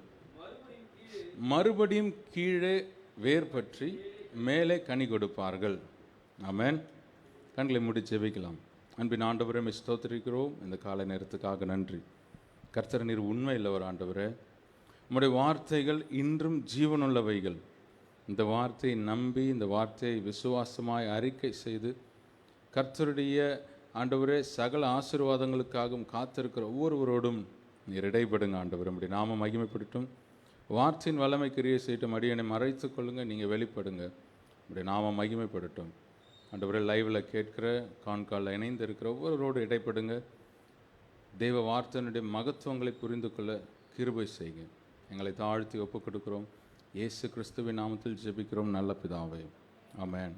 மறுபடியும் கீழே வேர் பற்றி மேலே கனி கொடுப்பார்கள். ஆமென். கண்களை மூடி ஜெபிக்கலாம். அன்பின் ஆண்டவரே, ஸ்தோத்திரிக்கிறோம் இந்த காலை நேரத்துக்காக நன்றி. கர்த்தர் நீர் உண்மை இல்லவர் ஆண்டவரே. உம்முடைய வார்த்தைகள் இன்றும் ஜீவனுள்ளவைகள். இந்த வார்த்தையை நம்பி, இந்த வார்த்தையை விசுவாசமாய் அறிக்கை செய்து கர்த்தருடைய ஆண்டவரே சகல ஆசீர்வாதங்களுக்காகவும் காத்திருக்கிற ஒவ்வொருவரோடும் நீர் இடைப்படுங்க ஆண்டவர். நம்முடைய நாம மகிமைப்படட்டும். வார்த்தையின் வல்லமை கிரியை செய்யட்டும். அடியனை மறைத்து கொள்ளுங்க, நீங்கள் வெளிப்படுங்க. நம்முடைய நாம மகிமைப்படட்டும் ஆண்டவரே. லைவில் கேட்கிற, கான்காலில் இணைந்து இருக்கிற ஒவ்வொருவரோடு இடைப்படுங்க. தெய்வ வார்த்தையினுடைய மகத்துவங்களை புரிந்து கொள்ள கிருபை செய்யுங்க. எங்களை தாழ்த்தி ஒப்புக் கொடுக்கிறோம். இயேசு கிறிஸ்துவின் நாமத்தில் ஜெபிக்கிறோம் நல்ல பிதாவே. ஆமென்.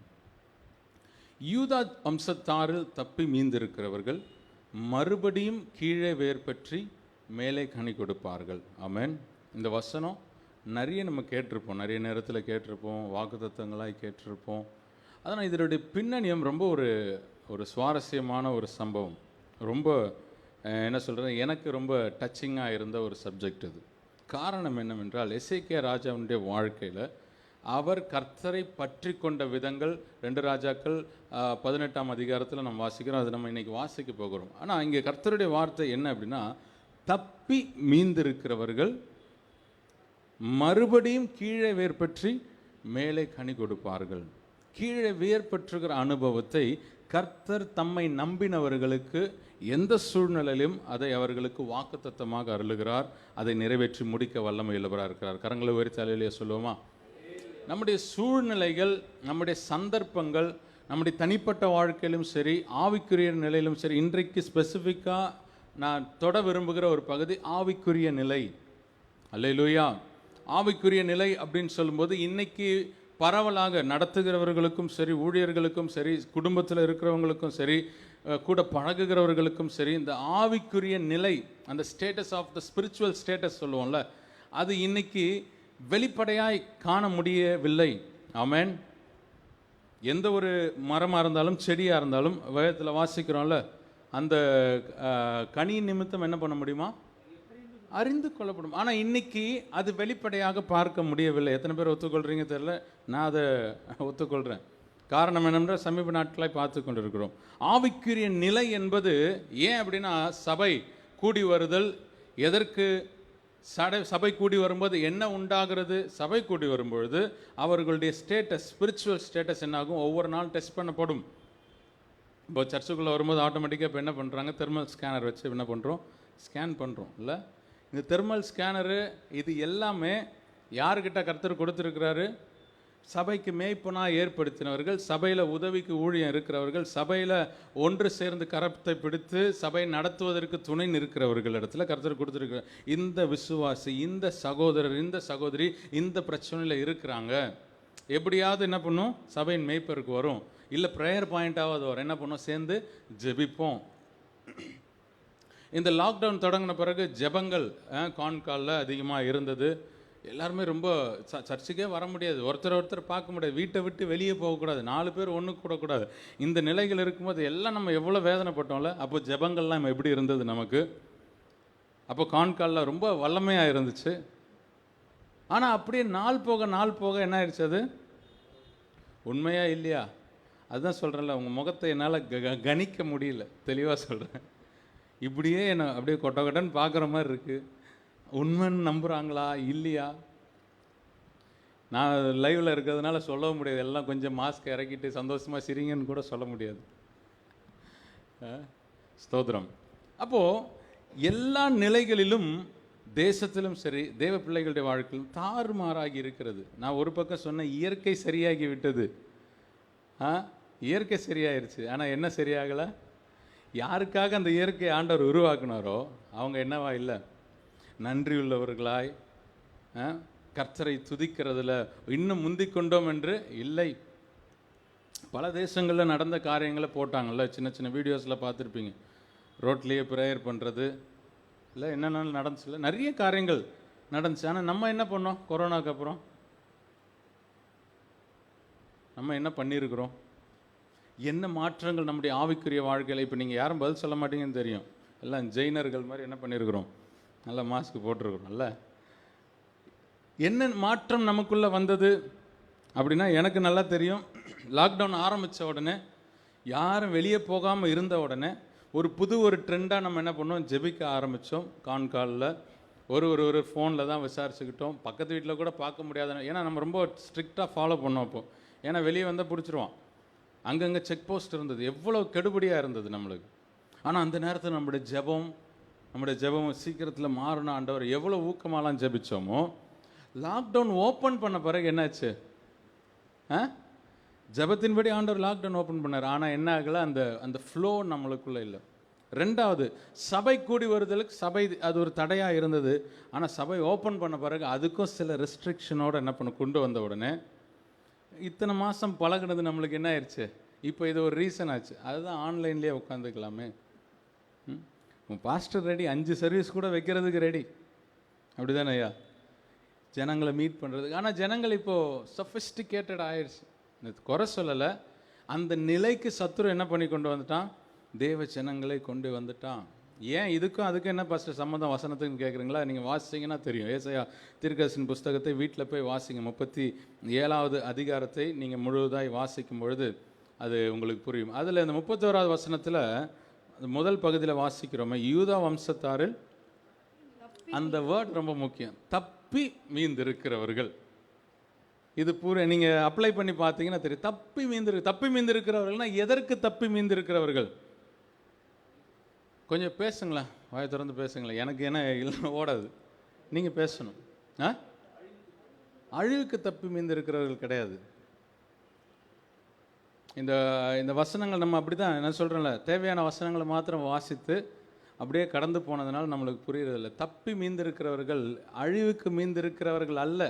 யூதா வம்சத்தாரில் தப்பி மீந்திருக்கிறவர்கள் மறுபடியும் கீழே வேர் பற்றி மேலே கனி கொடுப்பார்கள். ஆமென். இந்த வசனம் நிறைய நம்ம கேட்டிருப்போம், நிறைய நேரத்தில் கேட்டிருப்போம், வாக்குத்தத்தங்களாக கேட்டிருப்போம். அதனால் இதனுடைய பின்னணியம் ரொம்ப ஒரு சுவாரஸ்யமான ஒரு சம்பவம். ரொம்ப என்ன சொல்கிறது, எனக்கு ரொம்ப டச்சிங்காக இருந்த ஒரு சப்ஜெக்ட் இது. காரணம் என்னவென்றால், எசேக்கியா ராஜாவுடைய வாழ்க்கையில் அவர் கர்த்தரை பற்றி கொண்ட விதங்கள் 2 ராஜாக்கள் 18ஆம் அதிகாரத்தில் நம்ம வாசிக்கிறோம். அது நம்ம இன்னைக்கு வாசிக்க போகிறோம். ஆனால் இங்கே கர்த்தருடைய வார்த்தை என்ன அப்படின்னா, தப்பி மீந்திருக்கிறவர்கள் மறுபடியும் கீழே வேர்பற்றி மேலே கனி கொடுப்பார்கள். கீழே வேர்பற்றுகிற அனுபவத்தை கர்த்தர் தம்மை நம்பினவர்களுக்கு எந்த சூழ்நிலையிலும் அதை அவர்களுக்கு வாக்குத்தத்தமாக அருளுகிறார். அதை நிறைவேற்றி முடிக்க வல்லமை உள்ளவராக இருக்கிறார். கரங்களை உயர்த்தி அல்லேலூயா சொல்லுவோமா? நம்முடைய சூழ்நிலைகள், நம்முடைய சந்தர்ப்பங்கள், நம்முடைய தனிப்பட்ட வாழ்க்கையிலும் சரி, ஆவிக்குரிய நிலையிலும் சரி, இன்றைக்கு ஸ்பெசிஃபிக்காக நான் தொட விரும்புகிற ஒரு பகுதி ஆவிக்குரிய நிலை. அல்லேலூயா. ஆவிக்குரிய நிலை அப்படின்னு சொல்லும்போது இன்னைக்கு பரவலாக நடத்துகிறவர்களுக்கும் சரி, ஊழியர்களுக்கும் சரி, குடும்பத்தில் இருக்கிறவங்களுக்கும் சரி, கூட பழகுகிறவர்களுக்கும் சரி, இந்த ஆவிக்குரிய நிலை, அந்த status of the spiritual status சொல்லுவோம்ல, அது இன்னைக்கு வெளிப்படையாய் காண முடியவில்லை. ஆமென். எந்த ஒரு மரமாக இருந்தாலும் செடியாக இருந்தாலும் வேதத்தில் வாசிக்கிறோம்ல, அந்த கனி நிமித்தம் என்ன பண்ண முடியுமா? அறிந்து கொள்ளப்படும். ஆனால் இன்னைக்கு அது வெளிப்படையாக பார்க்க முடியவில்லை. எத்தனை பேர் ஒத்துக்கொள்கிறீங்க தெரியல, நான் அதை ஒத்துக்கொள்கிறேன். காரணம் என்னென்றால் சமீப நாட்களாய் பார்த்து கொண்டிருக்கிறோம். ஆவிக்குரிய நிலை என்பது ஏன் அப்படின்னா, சபை கூடி வருதல். எதற்கு சபை கூடி வரும்போது என்ன உண்டாகிறது? சபை கூடி வரும்பொழுது அவர்களுடைய ஸ்டேட்டஸ், ஸ்பிரிச்சுவல் ஸ்டேட்டஸ் என்னாகும்? ஒவ்வொரு நாள் டெஸ்ட் பண்ணப்படும். இப்போ சர்ச்சுக்குள்ளே வரும்போது ஆட்டோமேட்டிக்காக இப்போ என்ன பண்ணுறாங்க, தெர்மல் ஸ்கேனர் வச்சு என்ன பண்ணுறோம், ஸ்கேன் பண்ணுறோம் இல்லை? இந்த தெர்மல் ஸ்கேனரு இது எல்லாமே யாருக்கிட்ட கர்த்தர் கொடுத்துருக்கிறாரு? சபைக்கு மேய்ப்பனாக ஏற்படுத்தினவர்கள், சபையில் உதவிக்கு ஊழியம் இருக்கிறவர்கள், சபையில் ஒன்று சேர்ந்து கரத்தை பிடித்து சபை நடத்துவதற்கு துணை நிற்கிறவர்கள் இடத்துல கர்த்தர் கொடுத்துருக்கிறார். இந்த விசுவாசி, இந்த சகோதரர், இந்த சகோதரி இந்த பிரச்சனையில் இருக்கிறாங்க, எப்படியாவது என்ன பண்ணும், சபையின் மேய்ப்பருக்கு வரும், இல்லை ப்ரேயர் பாயிண்ட்டாவது வரும், என்ன பண்ணும், சேர்ந்து ஜெபிப்போம். இந்த லாக்டவுன் தொடங்கின பிறகு ஜெபங்கள் கான்காலில் அதிகமாக இருந்தது. எல்லாருமே ரொம்ப சர்ச்சுக்கே வர முடியாது, ஒருத்தர் பார்க்க முடியாது, வீட்டை விட்டு வெளியே போகக்கூடாது, 4 பேர் ஒன்று கூடக்கூடாது. இந்த நிலைகள் இருக்கும்போது எல்லாம் நம்ம எவ்வளோ வேதனைப்பட்டோம்ல. அப்போ ஜெபங்கள்லாம் எப்படி இருந்தது நமக்கு? அப்போ கான்காலில் ரொம்ப வல்லமையாக இருந்துச்சு. ஆனால் அப்படியே நாள் போக என்ன ஆயிடுச்சு? அது உண்மையா இல்லையா? அதுதான் சொல்கிறேன்ல, உங்கள் முகத்தை என்னால் கணிக்க முடியல. தெளிவாக சொல்கிறேன். இப்படியே என்ன அப்படியே கொட்டன்னு பார்க்குற மாதிரி இருக்குது. உண்மைன்னு நம்புகிறாங்களா இல்லையா? நான் லைவில் இருக்கிறதுனால சொல்லவும் முடியாது. எல்லாம் கொஞ்சம் மாஸ்க் இறக்கிட்டு சந்தோஷமாக சிரிங்கன்னு கூட சொல்ல முடியாது. ஸ்தோத்திரம். அப்போது எல்லா நிலைகளிலும், தேசத்திலும் சரி, தேவ பிள்ளைகளுடைய வாழ்க்கையிலும் தாறுமாறாகி இருக்கிறது. நான் ஒரு பக்கம் சொன்னேன், இயற்கை சரியாகி விட்டது. இயற்கை சரியாயிருச்சு. ஆனால் என்ன சரியாகலை? யாருக்காக அந்த இயற்கை ஆண்டவர் உருவாக்குனாரோ அவங்க என்னவா இல்லை, நன்றியுள்ளவர்களாய் கர்த்தரை துதிக்கிறதுல இன்னும் முந்திக் கொண்டோம் என்று இல்லை. பல தேசங்களில் நடந்த காரியங்களை போட்டாங்கல்ல, சின்ன சின்ன வீடியோஸில் பார்த்துருப்பீங்க. ரோட்லேயே ப்ரேயர் பண்ணுறது இல்லை, என்னென்ன நடந்துச்சுல, நிறைய காரியங்கள் நடந்துச்சு. ஆனால் நம்ம என்ன பண்ணோம்? கொரோனாக்கு அப்புறம் நம்ம என்ன பண்ணியிருக்கிறோம்? என்ன மாற்றங்கள் நம்முடைய ஆவிக்குரிய வாழ்க்கையில்? இப்போ நீங்கள் யாரும் பதில் சொல்ல மாட்டீங்கன்னு தெரியும். எல்லாம் ஜெயினர்கள் மாதிரி என்ன பண்ணியிருக்கிறோம், நல்லா மாஸ்க் போட்டிருக்கிறோம். நல்ல என்ன மாற்றம் நமக்குள்ளே வந்தது அப்படின்னா, எனக்கு நல்லா தெரியும். லாக்டவுன் ஆரம்பித்த உடனே, யாரும் வெளியே போகாமல் இருந்த உடனே ஒரு ட்ரெண்டாக நம்ம என்ன பண்ணோம், ஜெபிக்க ஆரம்பித்தோம். கான்காலில் ஒரு ஃபோனில் தான் விசாரிச்சுக்கிட்டோம். பக்கத்து வீட்டில் கூட பார்க்க முடியாத, ஏன்னா நம்ம ரொம்ப ஸ்ட்ரிக்டாக ஃபாலோ பண்ணோம் அப்போது. ஏன்னா வெளியே வந்தால் பிடிச்சிருவான். அங்கங்கே செக் போஸ்ட் இருந்தது, எவ்வளோ கெடுபடியாக இருந்தது நம்மளுக்கு. ஆனால் அந்த நேரத்தில் நம்முடைய ஜெபம் சீக்கிரத்தில் மாறணும். ஆண்டவர் எவ்வளோ ஊக்கமாலாம் ஜெபிச்சோமோ, லாக்டவுன் ஓப்பன் பண்ண பிறகு என்னாச்சு? ஜெபத்தின்படி ஆண்டவர் லாக்டவுன் ஓப்பன் பண்ணார். ஆனால் என்ன ஆகலை, அந்த ஃப்ளோ நம்மளுக்குள்ளே இல்லை. ரெண்டாவது, சபை கூடி வருதலுக்கு சபை அது ஒரு தடையாக இருந்தது. ஆனால் சபை ஓப்பன் பண்ண பிறகு அதுக்கும் சில ரெஸ்ட்ரிக்ஷனோடு என்ன பண்ண கொண்டு வந்த உடனே இத்தனை மாதம் பழகினது நம்மளுக்கு என்ன ஆயிடுச்சு? இப்போ இது ஒரு ரீசன் ஆச்சு. அதுதான் ஆன்லைன்லேயே உட்காந்துக்கலாமே. பாஸ்டர் ரெடி, 5 சர்வீஸ் கூட வைக்கிறதுக்கு ரெடி, அப்படி தானே ஐயா? ஜனங்களை மீட் பண்ணுறதுக்கு. ஆனால் ஜனங்கள் இப்போது சொஃபிஸ்டிகேட்டட் ஆயிடுச்சு. குறை சொல்லலை, அந்த நிலைக்கு சத்துரு என்ன பண்ணி கொண்டு வந்துட்டான்? தேவ ஜனங்களை கொண்டு வந்துட்டான். ஏன் இதுக்கும் அதுக்கும் என்ன ஃபஸ்ட்டு சம்மந்தம் வசனத்துக்குன்னு கேட்குறீங்களா? நீங்கள் வாசிச்சிங்கன்னா தெரியும். ஏசாயா தீர்க்கதரிசன புஸ்தகத்தை வீட்டில் போய் வாசிங்க. 37வது அதிகாரத்தை நீங்கள் முழுவதாய் வாசிக்கும் பொழுது அது உங்களுக்கு புரியும். அதில் இந்த 31வது வசனத்தில் முதல் பகுதியில் வாசிக்கிறோமே, யூதா வம்சத்தாரில், அந்த வேர்ட் ரொம்ப முக்கியம், தப்பி மீந்திருக்கிறவர்கள். இது பூரா நீங்கள் அப்ளை பண்ணி பார்த்தீங்கன்னா தெரியும். தப்பி மீந்திருக்கிறவர்கள்னா எதற்கு தப்பி மீந்திருக்கிறவர்கள்? கொஞ்சம் பேசுங்களேன், வாயை திறந்து பேசுங்களேன். எனக்கு என்ன இல்லை ஓடாது, நீங்கள் பேசணும். அழிவுக்கு தப்பி மீந்திருக்கிறவர்கள் கிடையாது. இந்த வசனங்கள் நம்ம அப்படி தான், என்ன சொல்கிறேன்ல, தேவையான வசனங்களை மாத்திரம் வாசித்து அப்படியே கடந்து போனதுனால நம்மளுக்கு புரியறதில்ல. தப்பி மீந்திருக்கிறவர்கள் அழிவுக்கு மீந்திருக்கிறவர்கள் அல்ல.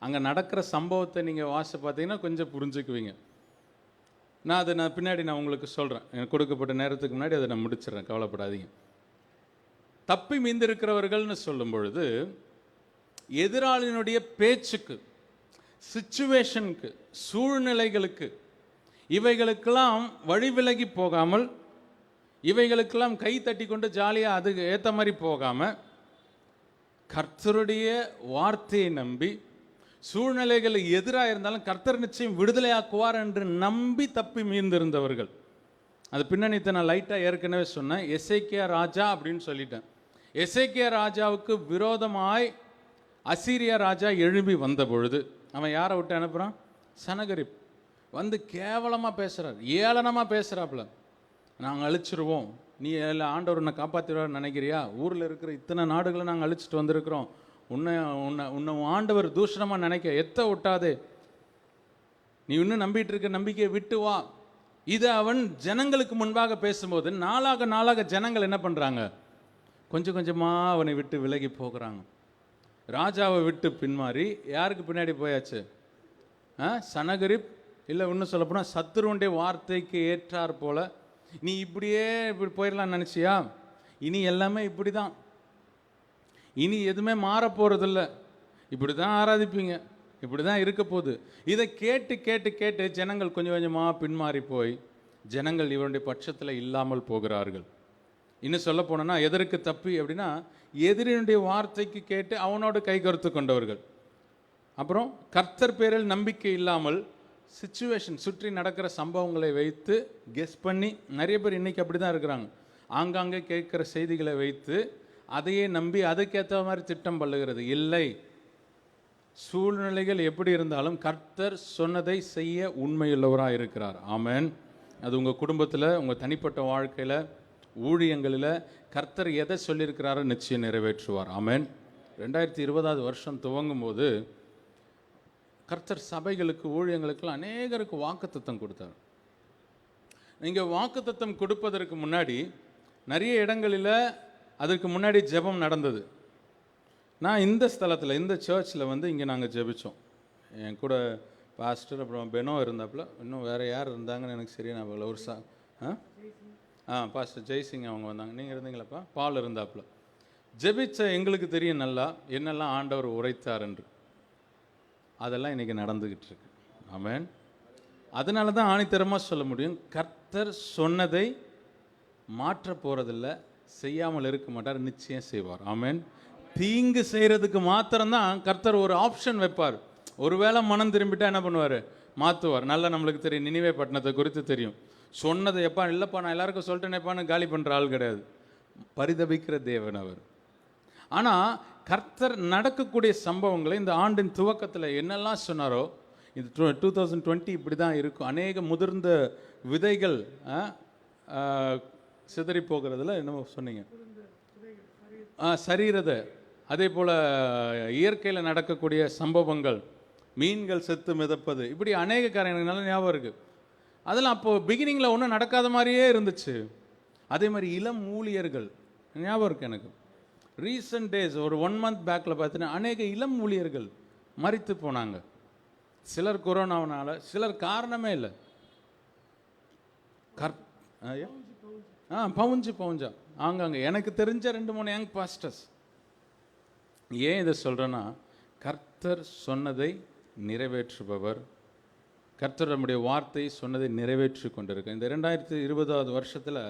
அங்கே நடக்கிற சம்பவத்தை நீங்கள் வாசி பார்த்தீங்கன்னா கொஞ்சம் புரிஞ்சுக்குவீங்க. நான் பின்னாடி உங்களுக்கு சொல்கிறேன். எனக்கு கொடுக்கப்பட்ட நேரத்துக்கு முன்னாடி அதை நான் முடிச்சிடறேன், கவலைப்படாதீங்க. தப்பி மீந்திருக்கிறவர்கள்னு சொல்லும் பொழுது எதிராளியினுடைய பேச்சுக்கு, சிச்சுவேஷனுக்கு, சூழ்நிலைகளுக்கு, இவைகளுக்கெல்லாம் வழி விலகி போகாமல், இவைகளுக்கெல்லாம் கை தட்டி கொண்டு ஜாலியாக அதுக்கு ஏற்ற மாதிரி போகாமல், கர்த்தருடைய வார்த்தையை நம்பி, சூழ்நிலைகள் எதிராக இருந்தாலும் கர்த்தர் நிச்சயம் விடுதலையாக்குவார் என்று நம்பி தப்பி மீந்திருந்தவர்கள். அது பின்னணித்தை நான் லைட்டாக ஏற்கனவே சொன்னேன். எசேக்கியா ராஜா அப்படின்னு சொல்லிட்டேன். எசேக்கியா ராஜாவுக்கு விரோதமாய் அசீரியா ராஜா எழும்பி வந்த பொழுது அவன் யாரை விட்டு அனுப்புகிறான்? சனகரிப் வந்து கேவலமாக பேசுகிறார், ஏளனமாக பேசுகிறாப்புல. நாங்கள் அழிச்சிருவோம், நீ ஆண்டவர் உன்னை காப்பாற்றிடுவார் நினைக்கிறியா? ஊரில் இருக்கிற இத்தனை நாடுகளை நாங்கள் அழிச்சிட்டு வந்திருக்கிறோம், உன்னை ஆண்டவர் தூஷணமாக நினைக்க எத்த விட்டாதே, நீ இன்னும் நம்பிட்டு இருக்க நம்பிக்கையை விட்டு வா. இதை அவன் ஜனங்களுக்கு முன்பாக பேசும்போது நாளாக ஜனங்கள் என்ன பண்ணுறாங்க? கொஞ்சம் கொஞ்சமாக அவனை விட்டு விலகி போகிறாங்க. ராஜாவை விட்டு பின்மாறி யாருக்கு பின்னாடி போயாச்சு? சனகரிப், இல்லை இன்னும் சொல்லப்போனால் சத்துருவனுடைய வார்த்தைக்கு ஏற்றார் போல. நீ இப்படியே இப்படி போயிடலான்னு நினச்சியா? இனி எல்லாமே இப்படி தான், இனி எதுவுமே மாற போகிறதில்ல, இப்படி தான் ஆராதிப்பீங்க, இப்படி தான் இருக்க போகுது. இதை கேட்டு கேட்டு கேட்டு ஜனங்கள் கொஞ்சம் கொஞ்சமாக பின்மாறி போய் ஜனங்கள் இவருடைய பட்சத்தில் இல்லாமல் போகிறார்கள். இன்னும் சொல்ல போனோன்னா எதற்கு தப்பி அப்படின்னா, எதிரினுடைய வார்த்தைக்கு கேட்டு அவனோடு கை கருத்து கொண்டவர்கள். அப்புறம் கர்த்தர் பேரில் நம்பிக்கை இல்லாமல் சிச்சுவேஷன், சுற்றி நடக்கிற சம்பவங்களை வைத்து கெஸ் பண்ணி, நிறைய பேர் இன்றைக்கி அப்படி தான் இருக்கிறாங்க. ஆங்காங்கே கேட்குற செய்திகளை வைத்து அதையே நம்பி அதுக்கேற்ற மாதிரி திட்டம் பள்ளுகிறது. இல்லை, சூழ்நிலைகள் எப்படி இருந்தாலும் கர்த்தர் சொன்னதை செய்ய உண்மையுள்ளவராக இருக்கிறார். ஆமென். அது உங்கள் குடும்பத்தில், உங்கள் தனிப்பட்ட வாழ்க்கையில், ஊழியங்களில் கர்த்தர் எதை சொல்லியிருக்கிறாரோ நிச்சயம் நிறைவேற்றுவார். ஆமென். 2020 வருஷம் துவங்கும் போது கர்த்தர் சபைகளுக்கு, ஊழியங்களுக்கெல்லாம் அநேகருக்கு வாக்குத்தத்தம் கொடுத்தார். நீங்கள் வாக்குத்தத்தம் கொடுப்பதற்கு முன்னாடி நிறைய இடங்களில் அதற்கு முன்னாடி ஜெபம் நடந்தது. நான் இந்த ஸ்தலத்தில், இந்த சர்ச்சில் வந்து இங்கே நாங்கள் ஜெபித்தோம். என் கூட பாஸ்டர், அப்புறம் பெனோ இருந்தாப்புல, இன்னும் வேறு யார் இருந்தாங்கன்னு எனக்கு சரியா ஞாபகம் இல்லை. ஒரு பாஸ்டர் ஜெய்சிங் அவங்க வந்தாங்க. நீங்கள் இருந்தீங்களாப்பா? பால் இருந்தாப்புல. ஜெபிச்ச எங்களுக்கு தெரியும் நல்லா என்னெல்லாம் ஆண்டவர் உரைத்தார் என்று. அதெல்லாம் இன்றைக்கி நடந்துக்கிட்டு இருக்கு. ஆமென். அதனால தான் ஆணித்தரமாக சொல்ல முடியும், கர்த்தர் சொன்னதை மாற்ற போகிறதில்ல, செய்யாமல் இருக்க மாட்டார், நிச்சயம் செய்வார். ஆமென். தீங்கு செய்கிறதுக்கு மாத்திரம்தான் கர்த்தர் ஒரு ஆப்ஷன் வைப்பார். ஒருவேளை மனம் திரும்பிட்டா என்ன பண்ணுவார்? மாற்றுவார். நல்லா நம்மளுக்கு தெரியும், நினிவே பட்டணத்தை குறித்து தெரியும். சொன்னதை எப்பா இல்லைப்பா நான் எல்லாருக்கும் சொல்லிட்டேனேப்பான்னு காலி பண்ணுற ஆள் கிடையாது, பரிதபிக்கிற தேவன் அவர். ஆனால் கர்த்தர் நடக்கக்கூடிய சம்பவங்களை இந்த ஆண்டின் துவக்கத்தில் என்னெல்லாம் சொன்னாரோ, இது 2020 இப்படி தான் இருக்கும். அநேக முதிர்ந்த விதைகள் சிதறி போகிறதுல என்னமோ சொன்னீங்க, சரீரத, அதே போல் இயற்கையில் நடக்கக்கூடிய சம்பவங்கள், மீன்கள் செத்து மிதப்பது, இப்படி அநேக காரியங்கள் நல்ல ஞாபகம் இருக்குது. அதெல்லாம் அப்போது பிகினிங்கில் ஒன்றும் நடக்காத மாதிரியே இருந்துச்சு. அதே மாதிரி இளம் ஊழியர்கள் ஞாபகம் இருக்குது எனக்கு. ரீசன்ட் டேஸ், ஒரு 1 month பேக்கில் பார்த்தீங்கன்னா அநேக இளம் ஊழியர்கள் மரித்து போனாங்க. சிலர் கொரோனாவனால, சிலர் காரணமே இல்லை. பவுஞ்சா ஆங்காங்க எனக்கு தெரிஞ்ச 2-3 யங் பாஸ்டர்ஸ். ஏன் இதை சொல்கிறேன்னா, கர்த்தர் சொன்னதை நிறைவேற்றுபவர், கர்த்தர் நம்முடைய வார்த்தை சொன்னதை நிறைவேற்றி கொண்டிருக்கு. இந்த 2020 வருஷத்தில்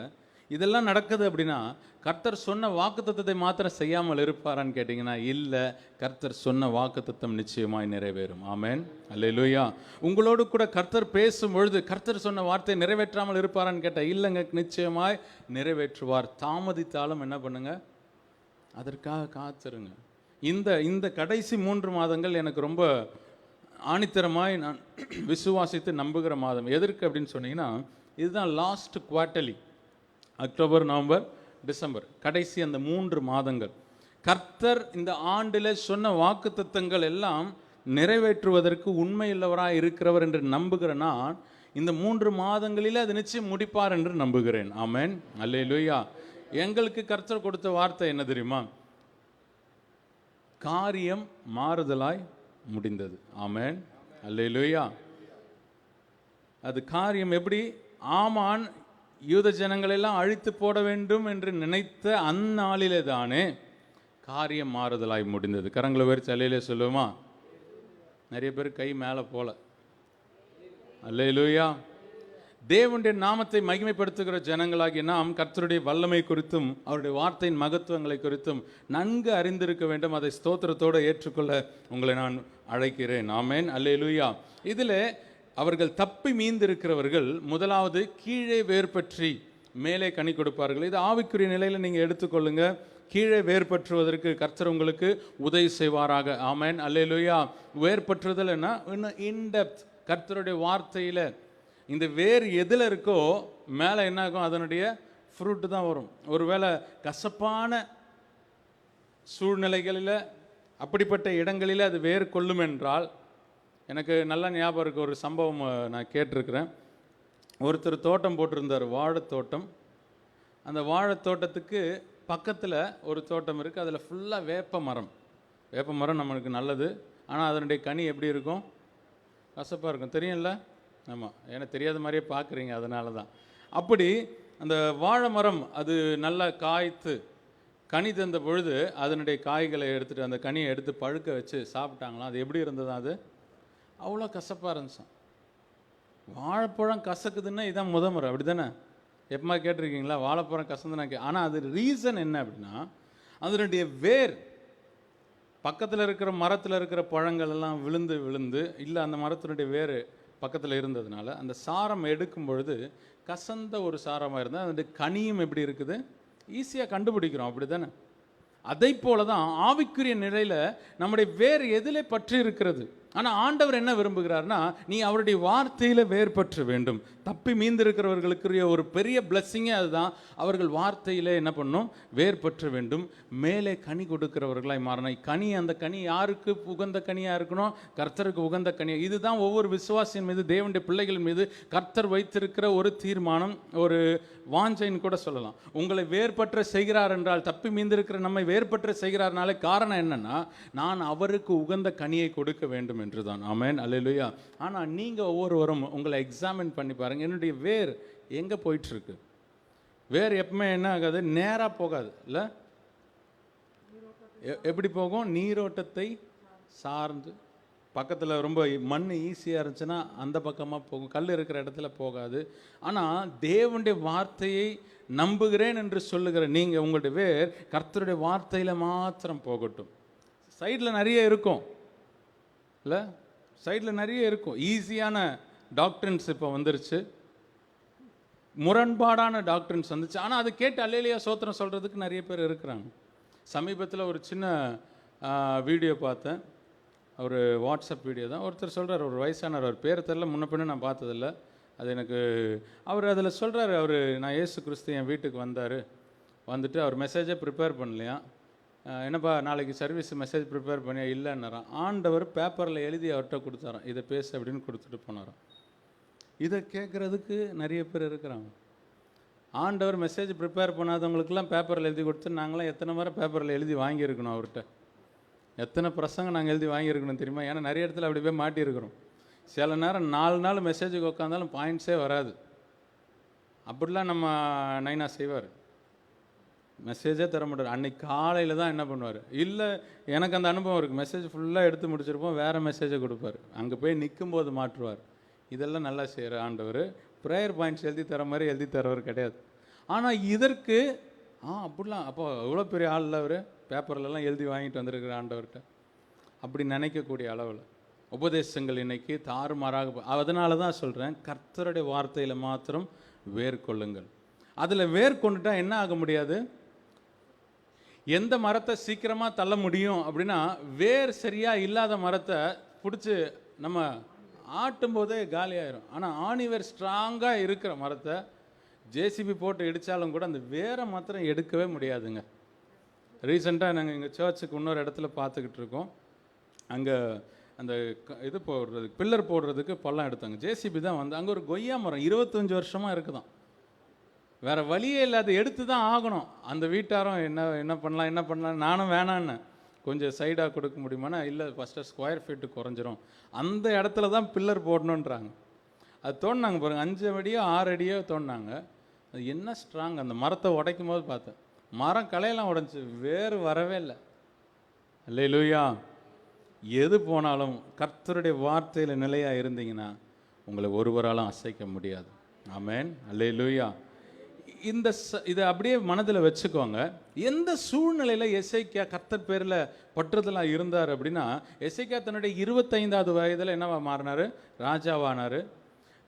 இதெல்லாம் நடக்குது அப்படின்னா கர்த்தர் சொன்ன வாக்குத்தத்தத்தை மாத்திரம் செய்யாமல் இருப்பாரான்னு கேட்டிங்கன்னா இல்லை, கர்த்தர் சொன்ன வாக்குத்தத்தம் நிச்சயமாய் நிறைவேறும். ஆமென், அல்லேலூயா. உங்களோடு கூட கர்த்தர் பேசும் பொழுது கர்த்தர் சொன்ன வார்த்தையை நிறைவேற்றாமல் இருப்பாரான்னு கேட்டால் இல்லைங்க, நிச்சயமாய் நிறைவேற்றுவார். தாமதித்தாலும் என்ன பண்ணுங்க, அதற்காக காத்திருங்க. இந்த கடைசி 3 மாதங்கள் எனக்கு ரொம்ப ஆணித்தரமாய் நான் விசுவாசித்து நம்புகிற மாதம். எதற்கு அப்படின்னு சொன்னீங்கன்னா, இதுதான் last quarterly, October, November, December, கடைசி அந்த 3 மாதங்கள். கர்த்தர் இந்த ஆண்டில் சொன்ன வாக்குத்தத்தங்கள் எல்லாம் நிறைவேற்றுவதற்கு உண்மையுள்ளவராக இருக்கிறவர் என்று நம்புகிற நான் இந்த 3 மாதங்களில் அது நிச்சயம் முடிப்பார் என்று நம்புகிறேன். ஆமென், அல்லேலூயா. எங்களுக்கு கர்த்தர் கொடுத்த வார்த்தை என்ன தெரியுமா? காரியம் மாறுதலாய் முடிந்தது. ஆமென், அல்லேலூயா. அது காரியம் எப்படி? ஆமான் யூத ஜனங்களெல்லாம் அழித்து போட வேண்டும் என்று நினைத்த அந்நாளிலே தானே காரியம் மாறுதலாய் முடிந்தது. கரங்களை வரிச்சு அல்லேலூயா சொல்லுவோமா? நிறைய பேர் கை மேலே போல. அல்லேலூயா. தேவனுடைய நாமத்தை மகிமைப்படுத்துகிற ஜனங்களாகி நாம் கர்த்தருடைய வல்லமை குறித்தும் அவருடைய வார்த்தையின் மகத்துவங்களை குறித்தும் நன்கு அறிந்திருக்க வேண்டும். அதை ஸ்தோத்திரத்தோடு ஏற்றுக்கொள்ள உங்களை நான் அழைக்கிறேன். ஆமென், அல்லேலூயா. இதில் அவர்கள் தப்பி மீந்திருக்கிறவர்கள் முதலாவது கீழே வேர்பற்றி மேலே கனி கொடுப்பார்கள். இது ஆவிக்குரிய நிலையில் நீங்கள் எடுத்துக்கொள்ளுங்க. கீழே வேர்பற்றுவதற்கு கர்த்தர் உங்களுக்கு உதவி செய்வாராக. ஆமென், அல்லேலூயா. வேர்பற்றுதல் என்ன? இன்னும் இன்டெப்த் கர்த்தருடைய வார்த்தையில் இந்த வேர் எதில் இருக்கோ மேலே என்ன ஆகும்? அதனுடைய ஃப்ரூட்டு தான் வரும். ஒருவேளை கசப்பான சூழ்நிலைகளில் அப்படிப்பட்ட இடங்களில் அது வேர் கொள்ளும் என்றால், எனக்கு நல்ல ஞாபகம் இருக்குது ஒரு சம்பவம் நான் கேட்டிருக்கிறேன். ஒருத்தர் தோட்டம் போட்டிருந்தார், வாழைத்தோட்டம். அந்த வாழைத்தோட்டத்துக்கு பக்கத்தில் ஒரு தோட்டம் இருக்குது. அதில் ஃபுல்லாக வேப்ப மரம் நம்மளுக்கு நல்லது. ஆனால் அதனுடைய கனி எப்படி இருக்கும்? கசப்பாக இருக்கும். தெரியும்ல? ஆமாம், ஏன்னா தெரியாத மாதிரியே பார்க்குறீங்க, அதனால தான். அப்படி அந்த வாழை மரம் அது நல்லா காய்த்து கனி தந்த பொழுது அதனுடைய காய்களை எடுத்துகிட்டு அந்த கனியை எடுத்து பழுக்க வச்சு சாப்பிட்டாங்களாம். அது எப்படி இருந்தது? அது அவ்வளோ கசப்பாக இருந்துச்சான். வாழைப்பழம் கசக்குதுன்னா இதுதான் முதமரம், அப்படி தானே? எப்பமா கேட்டிருக்கீங்களா வாழைப்பழம் கசந்துனா? ஆனால் அது ரீசன் என்ன அப்படின்னா, அதனுடைய வேர் பக்கத்தில் இருக்கிற மரத்தில் இருக்கிற பழங்கள் எல்லாம் விழுந்து இல்லை, அந்த மரத்தினுடைய வேர் பக்கத்தில் இருந்ததுனால அந்த சாரம் எடுக்கும் பொழுது கசந்த ஒரு சாரமாக இருந்தால் அதனுடைய கனியும் எப்படி இருக்குது? ஈஸியாக கண்டுபிடிக்கிறோம், அப்படி தானே? அதை போல தான் ஆவிக்குரிய நிலையில் நம்முடைய வேர் எதிலே பற்றி இருக்கிறது. ஆனால் ஆண்டவர் என்ன விரும்புகிறார்னா, நீ அவருடைய வார்த்தையில் வேர் பற்ற வேண்டும். தப்பி மீந்திருக்கிறவர்களுக்குரிய ஒரு பெரிய பிளஸ்ஸிங்கே அதுதான். அவர்கள் வார்த்தையில் என்ன பண்ணும்? வேர் பற்ற வேண்டும். மேலே கனி கொடுக்கிறவர்களாய் மாறணும். அந்த கனி யாருக்கு உகந்த கனியாக இருக்கணும்? கர்த்தருக்கு உகந்த கனியாக. இதுதான் ஒவ்வொரு விசுவாசியின் மீது, தேவனுடைய பிள்ளைகள் மீது கர்த்தர் வைத்திருக்கிற ஒரு தீர்மானம், ஒரு வாஞ்சைன்னு கூட சொல்லலாம். உங்களை வேர்பற்ற செய்கிறார் என்றால், தப்பி மீந்திருக்கிற நம்மை வேர்பற்ற செய்கிறார்னாலே காரணம் என்னன்னா, நான் அவருக்கு உகந்த கனியை கொடுக்க வேண்டும் என்று தான். ஆமென், அல்லேலூயா. ஆனால் நீங்கள் ஒவ்வொருவரும் உங்களை எக்ஸாமின் பண்ணி பாருங்கள். என்னுடைய வேர் எங்கே போயிட்டுருக்கு? வேர் எப்பவுமே என்ன ஆகாது? நேராக போகாது, இல்லை? எப்படி போகும்? நீரோட்டத்தை சார்ந்து. பக்கத்தில் ரொம்ப மண் ஈஸியாக இருந்துச்சுன்னா அந்த பக்கமாக போகும், கல் இருக்கிற இடத்துல போகாது. ஆனால் தேவனுடைய வார்த்தையை நம்புகிறேன் என்று சொல்லுகிற நீங்கள், உங்களுடைய வேர் கர்த்தருடைய வார்த்தையில் மாத்திரம் போகட்டும். சைடில் நிறைய இருக்கும், இல்லை? சைடில் நிறைய இருக்கும். ஈஸியான டாக்டர்ஸ் இப்போ வந்துருச்சு, முரண்பாடான டாக்டர்ஸ் வந்துச்சு. ஆனால் அதை கேட்டு அல்லேலூயா சோத்திரம் சொல்கிறதுக்கு நிறைய பேர் இருக்கிறாங்க. சமீபத்தில் ஒரு சின்ன வீடியோ பார்த்தேன், ஒரு வாட்ஸ்அப் வீடியோ தான். ஒருத்தர் சொல்கிறார், ஒரு வயசானவர், அவர் பேர் தெரியல, முன்ன பின்ன நான் பார்த்ததில்ல. அது எனக்கு அவர் அதில் சொல்கிறாரு, நான் இயேசு கிறிஸ்து என் வீட்டுக்கு வந்துட்டு அவர் மெசேஜை ப்ரிப்பேர் பண்ணலையா. என்னப்பா நாளைக்கு சர்வீஸ் மெசேஜ் ப்ரிப்பேர் பண்ணியா? இல்லைன்னாராம். ஆண்டவர் பேப்பரில் எழுதி அவர்கிட்ட கொடுத்தாராம், இதை பேசு அப்படின்னு கொடுத்துட்டு போனாராம். இதை கேட்குறதுக்கு நிறைய பேர் இருக்கிறாங்க. ஆண்டவர் மெசேஜ் ப்ரிப்பேர் பண்ணாதவங்களுக்கெல்லாம் பேப்பரில் எழுதி கொடுத்து, நாங்களாம் எத்தனை முறை பேப்பரில் எழுதி வாங்கியிருக்கணும் அவர்கிட்ட. எத்தனை பிரசங்கம் நாங்கள் எழுதி வாங்கியிருக்கணும் தெரியுமா? ஏன்னா நிறைய இடத்துல அப்படி போய் மாட்டியிருக்கிறோம். சில நேரம் 4 நாள் மெசேஜுக்கு உட்காந்தாலும் பாயிண்ட்ஸே வராது. அப்படிலாம் நம்ம நைனா செய்வார், மெசேஜே தர மாட்டார். அன்னைக்கு காலையில் தான் என்ன பண்ணுவார்? இல்லை, எனக்கு அந்த அனுபவம் இருக்குது. மெசேஜ் ஃபுல்லாக எடுத்து முடிச்சிருப்போம், வேறு மெசேஜை கொடுப்பார். அங்கே போய் நிற்கும்போது மாற்றுவார். இதெல்லாம் நல்லா செய்கிற ஆண்டவர். ப்ரேயர் பாயிண்ட்ஸ் எழுதி தர மாதிரி எழுதி தரவர் கிடையாது. ஆனால் இதற்கு அப்படிலாம் அப்போ எவ்வளோ பெரிய ஆள் இல்லை அவர், பேப்பர்லலாம் எழுதி வாங்கிட்டு வந்திருக்கிற ஆண்டவர்கிட்ட அப்படி நினைக்கக்கூடிய அளவில் உபதேசங்கள் இன்னைக்கு தாறுமாறாக. அதனால தான் சொல்கிறேன், கர்த்தருடைய வார்த்தையில் மாத்திரம் வேர் கொள்ளுங்கள். அதில் வேர் கொண்டுட்டா என்ன ஆக முடியாது? எந்த மரத்தை சீக்கிரமாக தள்ள முடியும் அப்படின்னா, வேர் சரியாக இல்லாத மரத்தை பிடிச்சி நம்ம ஆட்டும் போதே காலியாயிரும். ஆனால் ஆணிவேர் ஸ்ட்ராங்காக இருக்கிற மரத்தை ஜேசிபி போட்டு இடித்தாலும் கூட அந்த வேரை மாத்திரம் எடுக்கவே முடியாதுங்க. ரீசெண்டாக நாங்கள் எங்கள் சர்ச்சுக்கு இன்னொரு இடத்துல பார்த்துக்கிட்டு இருக்கோம். அங்கே அந்த இது போடுறதுக்கு, பில்லர் போடுறதுக்கு பள்ளம் எடுத்தாங்க. ஜேசிபி தான் வந்து அங்கே ஒரு கொய்யா மரம் 25 வருஷமாக இருக்குதான். வேறு வழியே இல்லை, அதை எடுத்து தான் ஆகணும். அந்த வீட்டாரும் என்ன பண்ணலாம் நானும் வேணான்னு கொஞ்சம் சைடாக கொடுக்க முடியுமானா, இல்லை ஃபஸ்ட்டு ஸ்கொயர் ஃபீட்டு குறைஞ்சிரும், அந்த இடத்துல தான் பில்லர் போடணுன்றாங்க. அது தோண்டினாங்க பாருங்கள், 5 அடியோ 6 அடியோ தோண்டினாங்க. அது என்ன ஸ்ட்ராங்! அந்த மரத்தை உடைக்கும் போது பார்த்தேன், மரம் கலையெல்லாம் உடைஞ்சி, வேறு வரவே இல்லை. அல்லேலூயா! எது போனாலும் கர்த்தருடைய வார்த்தையில் நிலையாக இருந்தீங்கன்னா உங்களை ஒருவராலும் அசைக்க முடியாது. ஆமென், அல்லேலூயா! இதை அப்படியே மனதில் வச்சுக்கோங்க. எந்த சூழ்நிலையில் எசேக்கியா கர்த்தர் பேரில் பற்றுதலாக இருந்தார் அப்படின்னா, எசேக்கியா தன்னுடைய 25வது வயதில் என்னவா மாறினார்? ராஜாவானார்.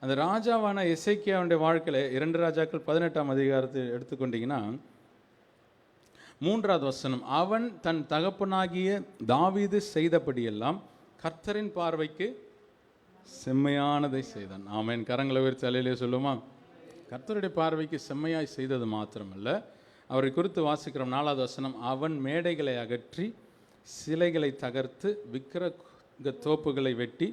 அந்த ராஜாவான எசேக்கியாவுடைய வாழ்க்கையில் 2 ராஜாக்கள் 18ஆம் அதிகாரத்தை எடுத்துக்கொண்டீங்கன்னா 3வது வசனம், அவன் தன் தகப்பனாகிய தாவீது செய்தபடியெல்லாம் கர்த்தரின் பார்வைக்கு செம்மையானதை செய்தான். ஆமென். கரங்களை உயர்த்தி அல்லேலூயா சொல்லுமா? கர்த்தருடைய பார்வைக்கு செம்மையாய் செய்தது மாத்திரமல்ல, அவரை குறித்து வாசிக்கிறோம் 4வது வசனம், அவன் மேடைகளை அகற்றி சிலைகளை தகர்த்து விக்கிரக தோப்புகளை வெட்டி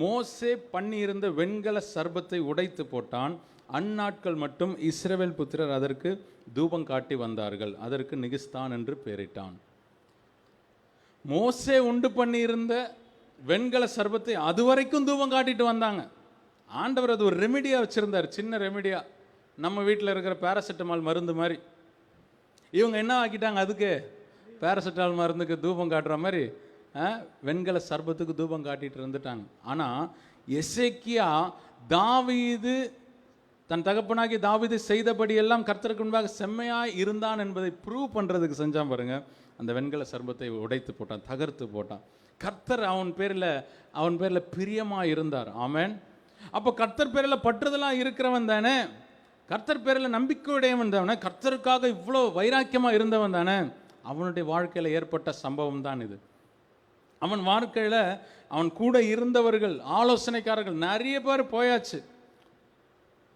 மோசே பண்ணியிருந்த வெண்கல சர்பத்தை உடைத்து போட்டான். அந்நாட்கள் மட்டும் இஸ்ரவேல் புத்திரர் அதற்கு தூபம் காட்டி வந்தார்கள். அதற்கு நிகிஸ்தான் என்று பெயரிட்டான். மோசே உண்டு பண்ணியிருந்த வெண்கல சர்பத்தை அதுவரைக்கும் தூபம் காட்டிட்டு வந்தாங்க. ஆண்டவர் அது ஒரு ரெமிடியா வச்சிருந்தார், சின்ன ரெமிடியா, நம்ம வீட்டில் இருக்கிற பேராசிட்டமால் மருந்து மாதிரி. இவங்க என்ன ஆக்கிட்டாங்க? அதுக்கு பேராசிட்டமால் மருந்துக்கு தூபம் காட்டுற மாதிரி வெண்கல சர்பத்துக்கு தூபம் காட்டிட்டு இருந்துட்டாங்க. ஆனால் எசேக்கியா தாவீது தன் தகப்பனாகி தாவீது செய்தபடி எல்லாம் கர்த்தருக்கு முன்பாக செம்மையாய் இருந்தான் என்பதை ப்ரூவ் பண்ணுறதுக்கு செஞ்சான் பாருங்க. அந்த வெண்கல சர்பத்தை உடைத்து போட்டான், தகர்த்து போட்டான். கர்த்தர் அவன் பேரில் பிரியமாக இருந்தார். ஆமென். அப்போ கர்த்தர் பேரில் பற்றுதலாக இருக்கிறவன் தானே, கர்த்தர் பேரில் நம்பிக்கையுடையவன் தானே, கர்த்தருக்காக இவ்வளோ வைராக்கியமாக இருந்தவன் தானே, அவனுடைய வாழ்க்கையில் ஏற்பட்ட சம்பவம் தான் இது. அவன் வாழ்க்கையில் அவன் கூட இருந்தவர்கள், ஆலோசனைக்காரர்கள் நிறைய பேர் போயாச்சு.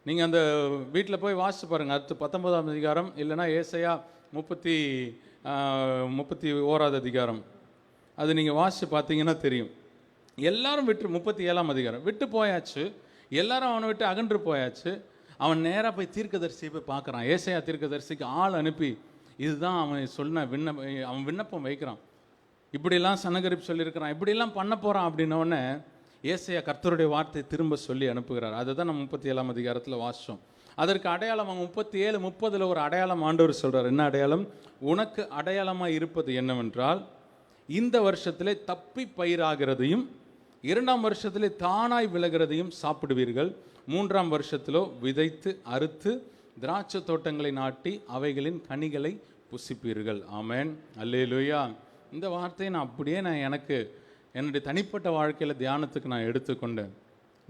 நீங்கள் அந்த வீட்டில் போய் வாசித்து பாருங்கள். அடுத்து 19ஆம் அதிகாரம், இல்லைனா ஏசாயா 31வது அதிகாரம், அது நீங்கள் வாசித்து பார்த்தீங்கன்னா தெரியும். எல்லாரும் விட்டு 37ஆம் அதிகாரம் விட்டு போயாச்சு, எல்லாரும் அவனை விட்டு அகன்று போயாச்சு. அவன் நேராக போய் தீர்க்கதரிசியை போய் பார்க்குறான். ஏசாயா தீர்க்கதரிசிக்கு ஆள் அனுப்பி இதுதான் அவன் சொன்ன அவன் விண்ணப்பம் வைக்கிறான். இப்படிலாம் சனகரிப்பு சொல்லியிருக்கிறான், இப்படிலாம் பண்ண போகிறான் அப்படின்னோடனே ஏசாயா கர்த்தருடைய வார்த்தை திரும்ப சொல்லி அனுப்புகிறார். அதை தான் நம்ம 37ஆம் அதிகாரத்தில் வாசித்தோம். அதற்கு அடையாளம் அவங்க 37-30 ஒரு அடையாளம் ஆண்டவர் சொல்கிறார். என்ன அடையாளம்? உனக்கு அடையாளமாக இருப்பது என்னவென்றால், இந்த வருஷத்திலே தப்பி பயிராகிறதையும் 2ஆம் வருஷத்திலே தானாய் விலகிறதையும் சாப்பிடுவீர்கள். 3ஆம் வருஷத்திலோ விதைத்து அறுத்து திராட்சை தோட்டங்களை நாட்டி அவைகளின் கனிகளை புசிப்பீர்கள். ஆமென், அல்லேலூயா. இந்த வார்த்தையை நான் எனக்கு என்னுடைய தனிப்பட்ட வாழ்க்கையில் தியானத்துக்கு நான் எடுத்துக்கொண்டேன்.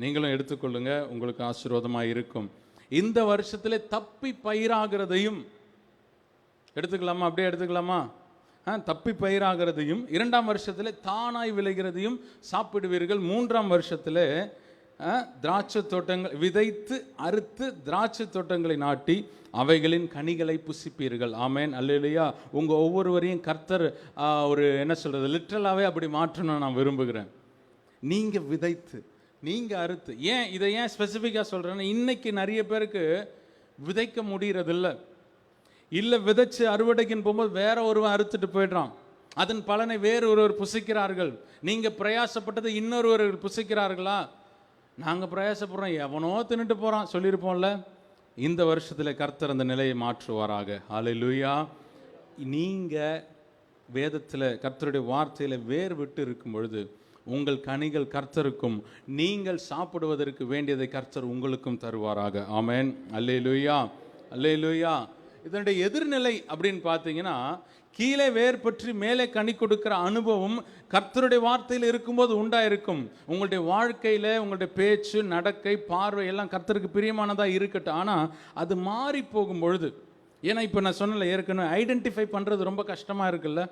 நீங்களும் எடுத்துக்கொள்ளுங்க, உங்களுக்கு ஆசீர்வாதமாக இருக்கும். இந்த வருஷத்திலே தப்பி பயிராகிறதையும் எடுத்துக்கலாமா? அப்படியே எடுத்துக்கலாமா? தப்பி பயிராகிறதையும் 2ஆம் வருஷத்தில் தானாய் விளைகிறதையும் சாப்பிடுவீர்கள். 3ஆம் வருஷத்தில் திராட்சை தோட்டங்கள் விதைத்து அறுத்து திராட்சை தோட்டங்களை நாட்டி அவைகளின் கனிகளை புசிப்பீர்கள். ஆமென், அல்லேலூயா. உங்கள் ஒவ்வொருவரையும் கர்த்தர் ஒரு என்ன சொல்கிறது, லிட்ரலாகவே அப்படி மாற்றணும்னு நான் விரும்புகிறேன். நீங்கள் விதைத்து நீங்கள் அறுத்து. இதை ஏன் ஸ்பெசிஃபிக்காக சொல்கிறேன்னா, இன்றைக்கி நிறைய பேருக்கு விதைக்க முடிகிறதில்ல. இல்லை விதைச்சு அறுவடைக்குன்னு போகும்போது வேற ஒருவன் அறுத்துட்டு போயிடுறான், அதன் பலனை வேறு ஒருவர் புசிக்கிறார்கள். நீங்கள் பிரயாசப்பட்டது இன்னொருவர் புசிக்கிறார்களா? நாங்கள் பிரயாசப்படுறோம், எவனோ தின்னுட்டு போகிறான் சொல்லியிருப்போம்ல. இந்த வருஷத்தில் கர்த்தர் அந்த நிலையை மாற்றுவாராக. ஹல்லேலூயா. நீங்கள் வேதத்தில் கர்த்தருடைய வார்த்தையில் வேர் விட்டு இருக்கும் பொழுது உங்கள் கனிகள் கர்த்தருக்கும் நீங்கள் சாப்பிடுவதற்கு வேண்டியதை கர்த்தர் உங்களுக்கும் தருவாராக. ஆமென், அல்லேலூயா, அல்லேலூயா. இதனுடைய எதிர்நிலை அப்படின்னு பார்த்தீங்கன்னா, கீழே வேர் பற்றி மேலே கனி கொடுக்கிற அனுபவம் கர்த்தருடைய வார்த்தையில் இருக்கும்போது உண்டாயிருக்கும். உங்களுடைய வாழ்க்கையில் உங்களுடைய பேச்சு, நடக்கை, பார்வை எல்லாம் கர்த்தருக்கு பிரியமானதாக இருக்கட்டும். ஆனால் அது மாறி போகும் பொழுது, ஏன்னா இப்போ நான் சொன்னல ஏற்கனவே ஐடென்டிஃபை பண்ணுறது ரொம்ப கஷ்டமாக இருக்குல்ல.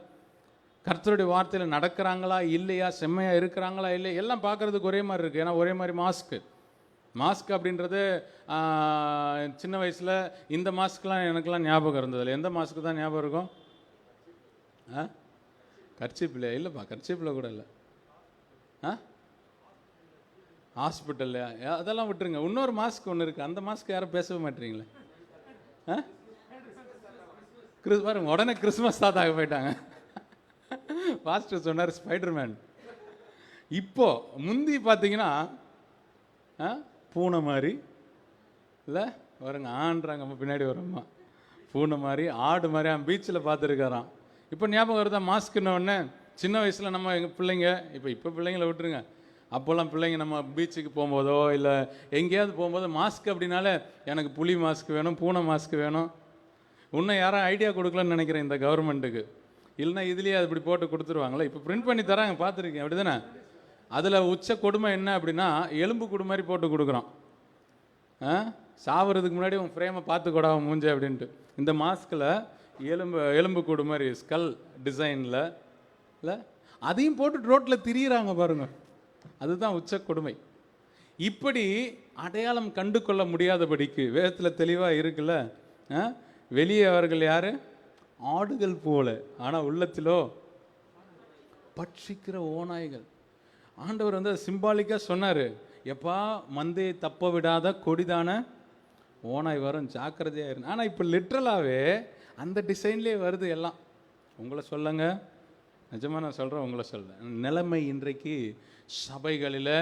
கர்த்தருடைய வார்த்தையில் நடக்கிறாங்களா இல்லையா, செம்மையாக இருக்கிறாங்களா இல்லையா, எல்லாம் பார்க்குறதுக்கு ஒரே மாதிரி இருக்குது. ஏன்னா ஒரே மாதிரி மாஸ்க் அப்படின்றது சின்ன வயசில் இந்த மாஸ்க்லாம் எனக்கெல்லாம் ஞாபகம் இருந்ததில்லை. எந்த மாஸ்க்கு தான் ஞாபகம் இருக்கும்? கர்ச்சீப்பில் இல்லைப்பா, கர்ச்சீப்பில் கூட இல்லை. ஹாஸ்பிட்டல்லையா? அதெல்லாம் விட்டுருங்க. இன்னொரு மாஸ்க் ஒன்று இருக்குது, அந்த மாஸ்க் யாரும் பேசவே மாட்டீங்களே. பாருங்க, உடனே கிறிஸ்மஸ் தாத்தாக போயிட்டாங்க. பாஸ்டர் சொன்னார் ஸ்பைடர்மேன். இப்போ முந்தி பார்த்தீங்கன்னா பூனை மாதிரி இல்லை வருங்க, ஆன்றாங்க பின்னாடி வரம்மா, பூனை மாதிரி ஆடு மாதிரி அவன் பீச்சில் பார்த்துருக்காரான். இப்போ ஞாபகம் வருதா மாஸ்க்குன்ன உடனே? சின்ன வயசில் நம்ம எங்கள் பிள்ளைங்க, இப்போ பிள்ளைங்கள விட்டுருங்க, அப்போல்லாம் பிள்ளைங்க நம்ம பீச்சுக்கு போகும்போதோ இல்லை எங்கேயாவது போகும்போது மாஸ்க் அப்படின்னாலே எனக்கு புலி மாஸ்க் வேணும், பூனை மாஸ்க் வேணும். இன்னும் யாரும் ஐடியா கொடுக்கலன்னு நினைக்கிறேன் இந்த கவர்மெண்ட்டுக்கு. இல்லைன்னா இதுலேயே அது இப்படி போட்டு கொடுத்துருவாங்களே. இப்போ பிரிண்ட் பண்ணி தராங்க, பார்த்துருக்கேன், அப்படி தானே? அதில் உச்ச கொடுமை என்ன அப்படின்னா, எலும்பு கூடு மாதிரி போட்டு கொடுக்குறோம். சாவறதுக்கு முன்னாடி உன் ஃப்ரேமை பார்த்துக்கூடா மூஞ்ச அப்படின்ட்டு. இந்த மாஸ்கில் எலும்பு கூடு மாதிரி ஸ்கல் டிசைனில் இல்லை, அதையும் போட்டு ரோட்டில் திரியிறாங்க பாருங்க. அதுதான் உச்ச கொடுமை. இப்படி அடையாளம் கண்டு கொள்ள முடியாதபடிக்கு வேதத்தில் தெளிவாக இருக்குல்ல. வெளியே அவர்கள் யார்? ஆடுகள் போல, ஆனால் உள்ளத்திலோ பட்சிக்கிற ஓநாய்கள். ஆண்டவர் வந்து சிம்பாலிக்காக சொன்னார், எப்பா மந்தையை தப்ப விடாத கொடிதான ஓனாய் வரும், ஜாக்கிரதையாக இருக்கு. ஆனால் இப்போ லிட்ரலாகவே அந்த டிசைன்லேயே வருது எல்லாம். உங்களை சொல்லுங்க, நிஜமாக நான் சொல்கிறேன், உங்களை சொல்கிறேன். நிலைமை இன்றைக்கு சபைகளில்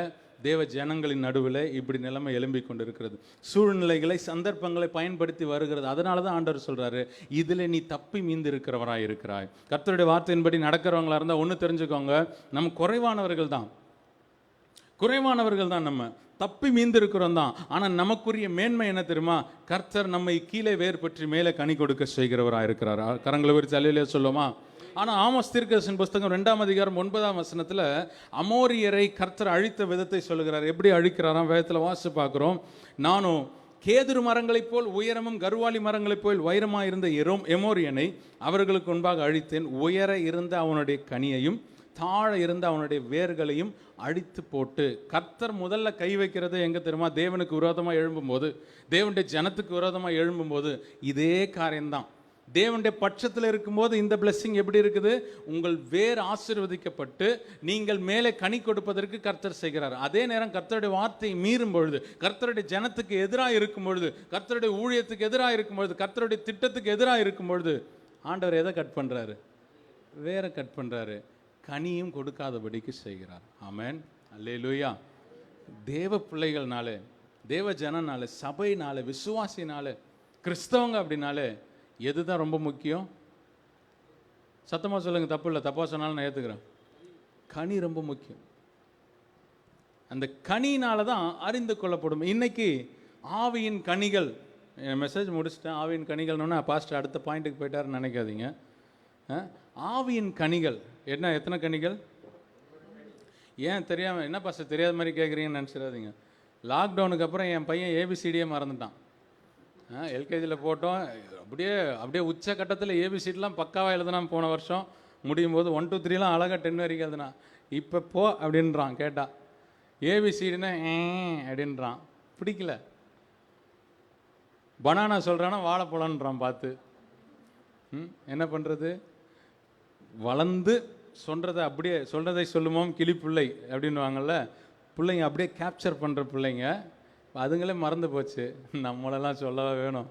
தேவ ஜனங்களின் நடுவில் இப்படி நிலைமை எழும்பி கொண்டு இருக்கிறது. சூழ்நிலைகளை சந்தர்ப்பங்களை பயன்படுத்தி வருகிறது. அதனால தான் ஆண்டவர் சொல்கிறாரு, இதில் நீ தப்பி மீந்து இருக்கிறவராக இருக்கிறாய். கர்த்தருடைய வார்த்தையின்படி நடக்கிறவங்களா இருந்தால் ஒன்று தெரிஞ்சுக்கோங்க, நம்ம குறைவானவர்கள் தான், நம்ம தப்பி மீந்து இருக்கிறோம் தான். ஆனால் நமக்குரிய மேன்மை என்ன தெரியுமா? கர்த்தர் நம்மை கீழே வேர் பற்றி மேலே கனி கொடுக்க செய்கிறவராக இருக்கிறார். கரங்களை விரிச்சு அல்லேலூயா சொல்லுமா? ஆனால் ஆமோஸ் தீர்க்கதரிசன புஸ்தகம் 2ஆம் அதிகாரம் 9ஆம் வசனத்தில் அமோரியரை கர்த்தர் அழித்த விதத்தை சொல்லுகிறார். எப்படி அழிக்கிறாராம்? வேதத்தில் வாசித்து பார்க்குறோம். நானும் கேதுரு மரங்களைப் போல் உயரமும் கருவாலி மரங்களைப் போல் வைரமாக இருந்த எமோரியனை அவர்களுக்கு முன்பாக அழித்தேன். உயர இருந்த அவனுடைய கனியையும் தாழ இருந்த அவனுடைய வேர்களையும் அழித்து போட்டு. கர்த்தர் முதல்ல கை வைக்கிறது எங்கே தெரியுமா? தேவனுக்கு விரோதமாக எழும்பும்போது, தேவனுடைய ஜனத்துக்கு விரோதமாக எழும்பும்போது இதே காரியம்தான். தேவனுடைய பட்சத்தில் இருக்கும்போது இந்த பிளெஸிங் எப்படி இருக்குது? உங்கள் வேர் ஆசீர்வதிக்கப்பட்டு நீங்கள் மேலே கனி கொடுப்பதற்கு கர்த்தர் செய்கிறார். அதே நேரம் கர்த்தருடைய வார்த்தையை மீறும் பொழுது, கர்த்தருடைய ஜனத்துக்கு எதிராக இருக்கும் பொழுது, கர்த்தருடைய ஊழியத்துக்கு எதிராக இருக்கும் பொழுது, கர்த்தருடைய திட்டத்துக்கு எதிராக இருக்கும் பொழுது ஆண்டவர் எதை கட் பண்ணுறாரு? வேற கட் பண்ணுறாரு. கனியும் கொடுக்காதபடிக்கு செய்கிறார். ஆமென், அல்லேலூயா. தேவ பிள்ளைகள்னாலே, தேவ ஜனனால, சபைனால, விசுவாசினால, கிறிஸ்தவங்க அப்படின்னாலே எதுதான் ரொம்ப முக்கியம்? சத்தமாக சொல்லுங்கள், தப்பு இல்லை, தப்பாக சொன்னாலும் நான் ஏற்றுக்கிறேன். கனி ரொம்ப முக்கியம். அந்த கனியினால தான் அறிந்து கொள்ளப்படும். இன்னைக்கு ஆவியின் கனிகள், மெசேஜ் முடிச்சுட்டேன். ஆவியின் கனிகள்னோன்னா பாஸ்டர் அடுத்த பாயிண்ட்டுக்கு போயிட்டாருன்னு நினைக்காதீங்க. ஆவியின் கனிகள் என்ன? எத்தனை கனிகள்? ஏன் தெரியாமல், என்ன பாஸ்டர் தெரியாத மாதிரி கேட்குறீங்கன்னு நினச்சிடாதீங்க. லாக்டவுனுக்கு அப்புறம் என் பையன் ஏபிசிடியே மறந்துட்டான். எல்கேஜியில் போட்டோம், அப்படியே உச்ச கட்டத்தில் ஏபிசிடிலாம் பக்காவாக எழுதுனான். போன வருஷம் முடியும் போது 1 2 3 அழகாக 10 வரைக்கும் எழுதுனான். இப்போ போ அப்படின்றான். கேட்டால் ஏபிசிடினா அப்படின்றான். பிடிக்கல. பனானா சொல்கிறான்னா வாழைப்பழன்றான். பார்த்து என்ன பண்ணுறது? வளர்ந்து சொல்கிறதை சொல்லுமோம் கிளிப்பிள்ளை அப்படின்வாங்கள்ல, பிள்ளைங்க அப்படியே கேப்சர் பண்ணுற பிள்ளைங்க. அதுங்களே மறந்து போச்சு. நம்மளெல்லாம் சொல்லவா வேணும்?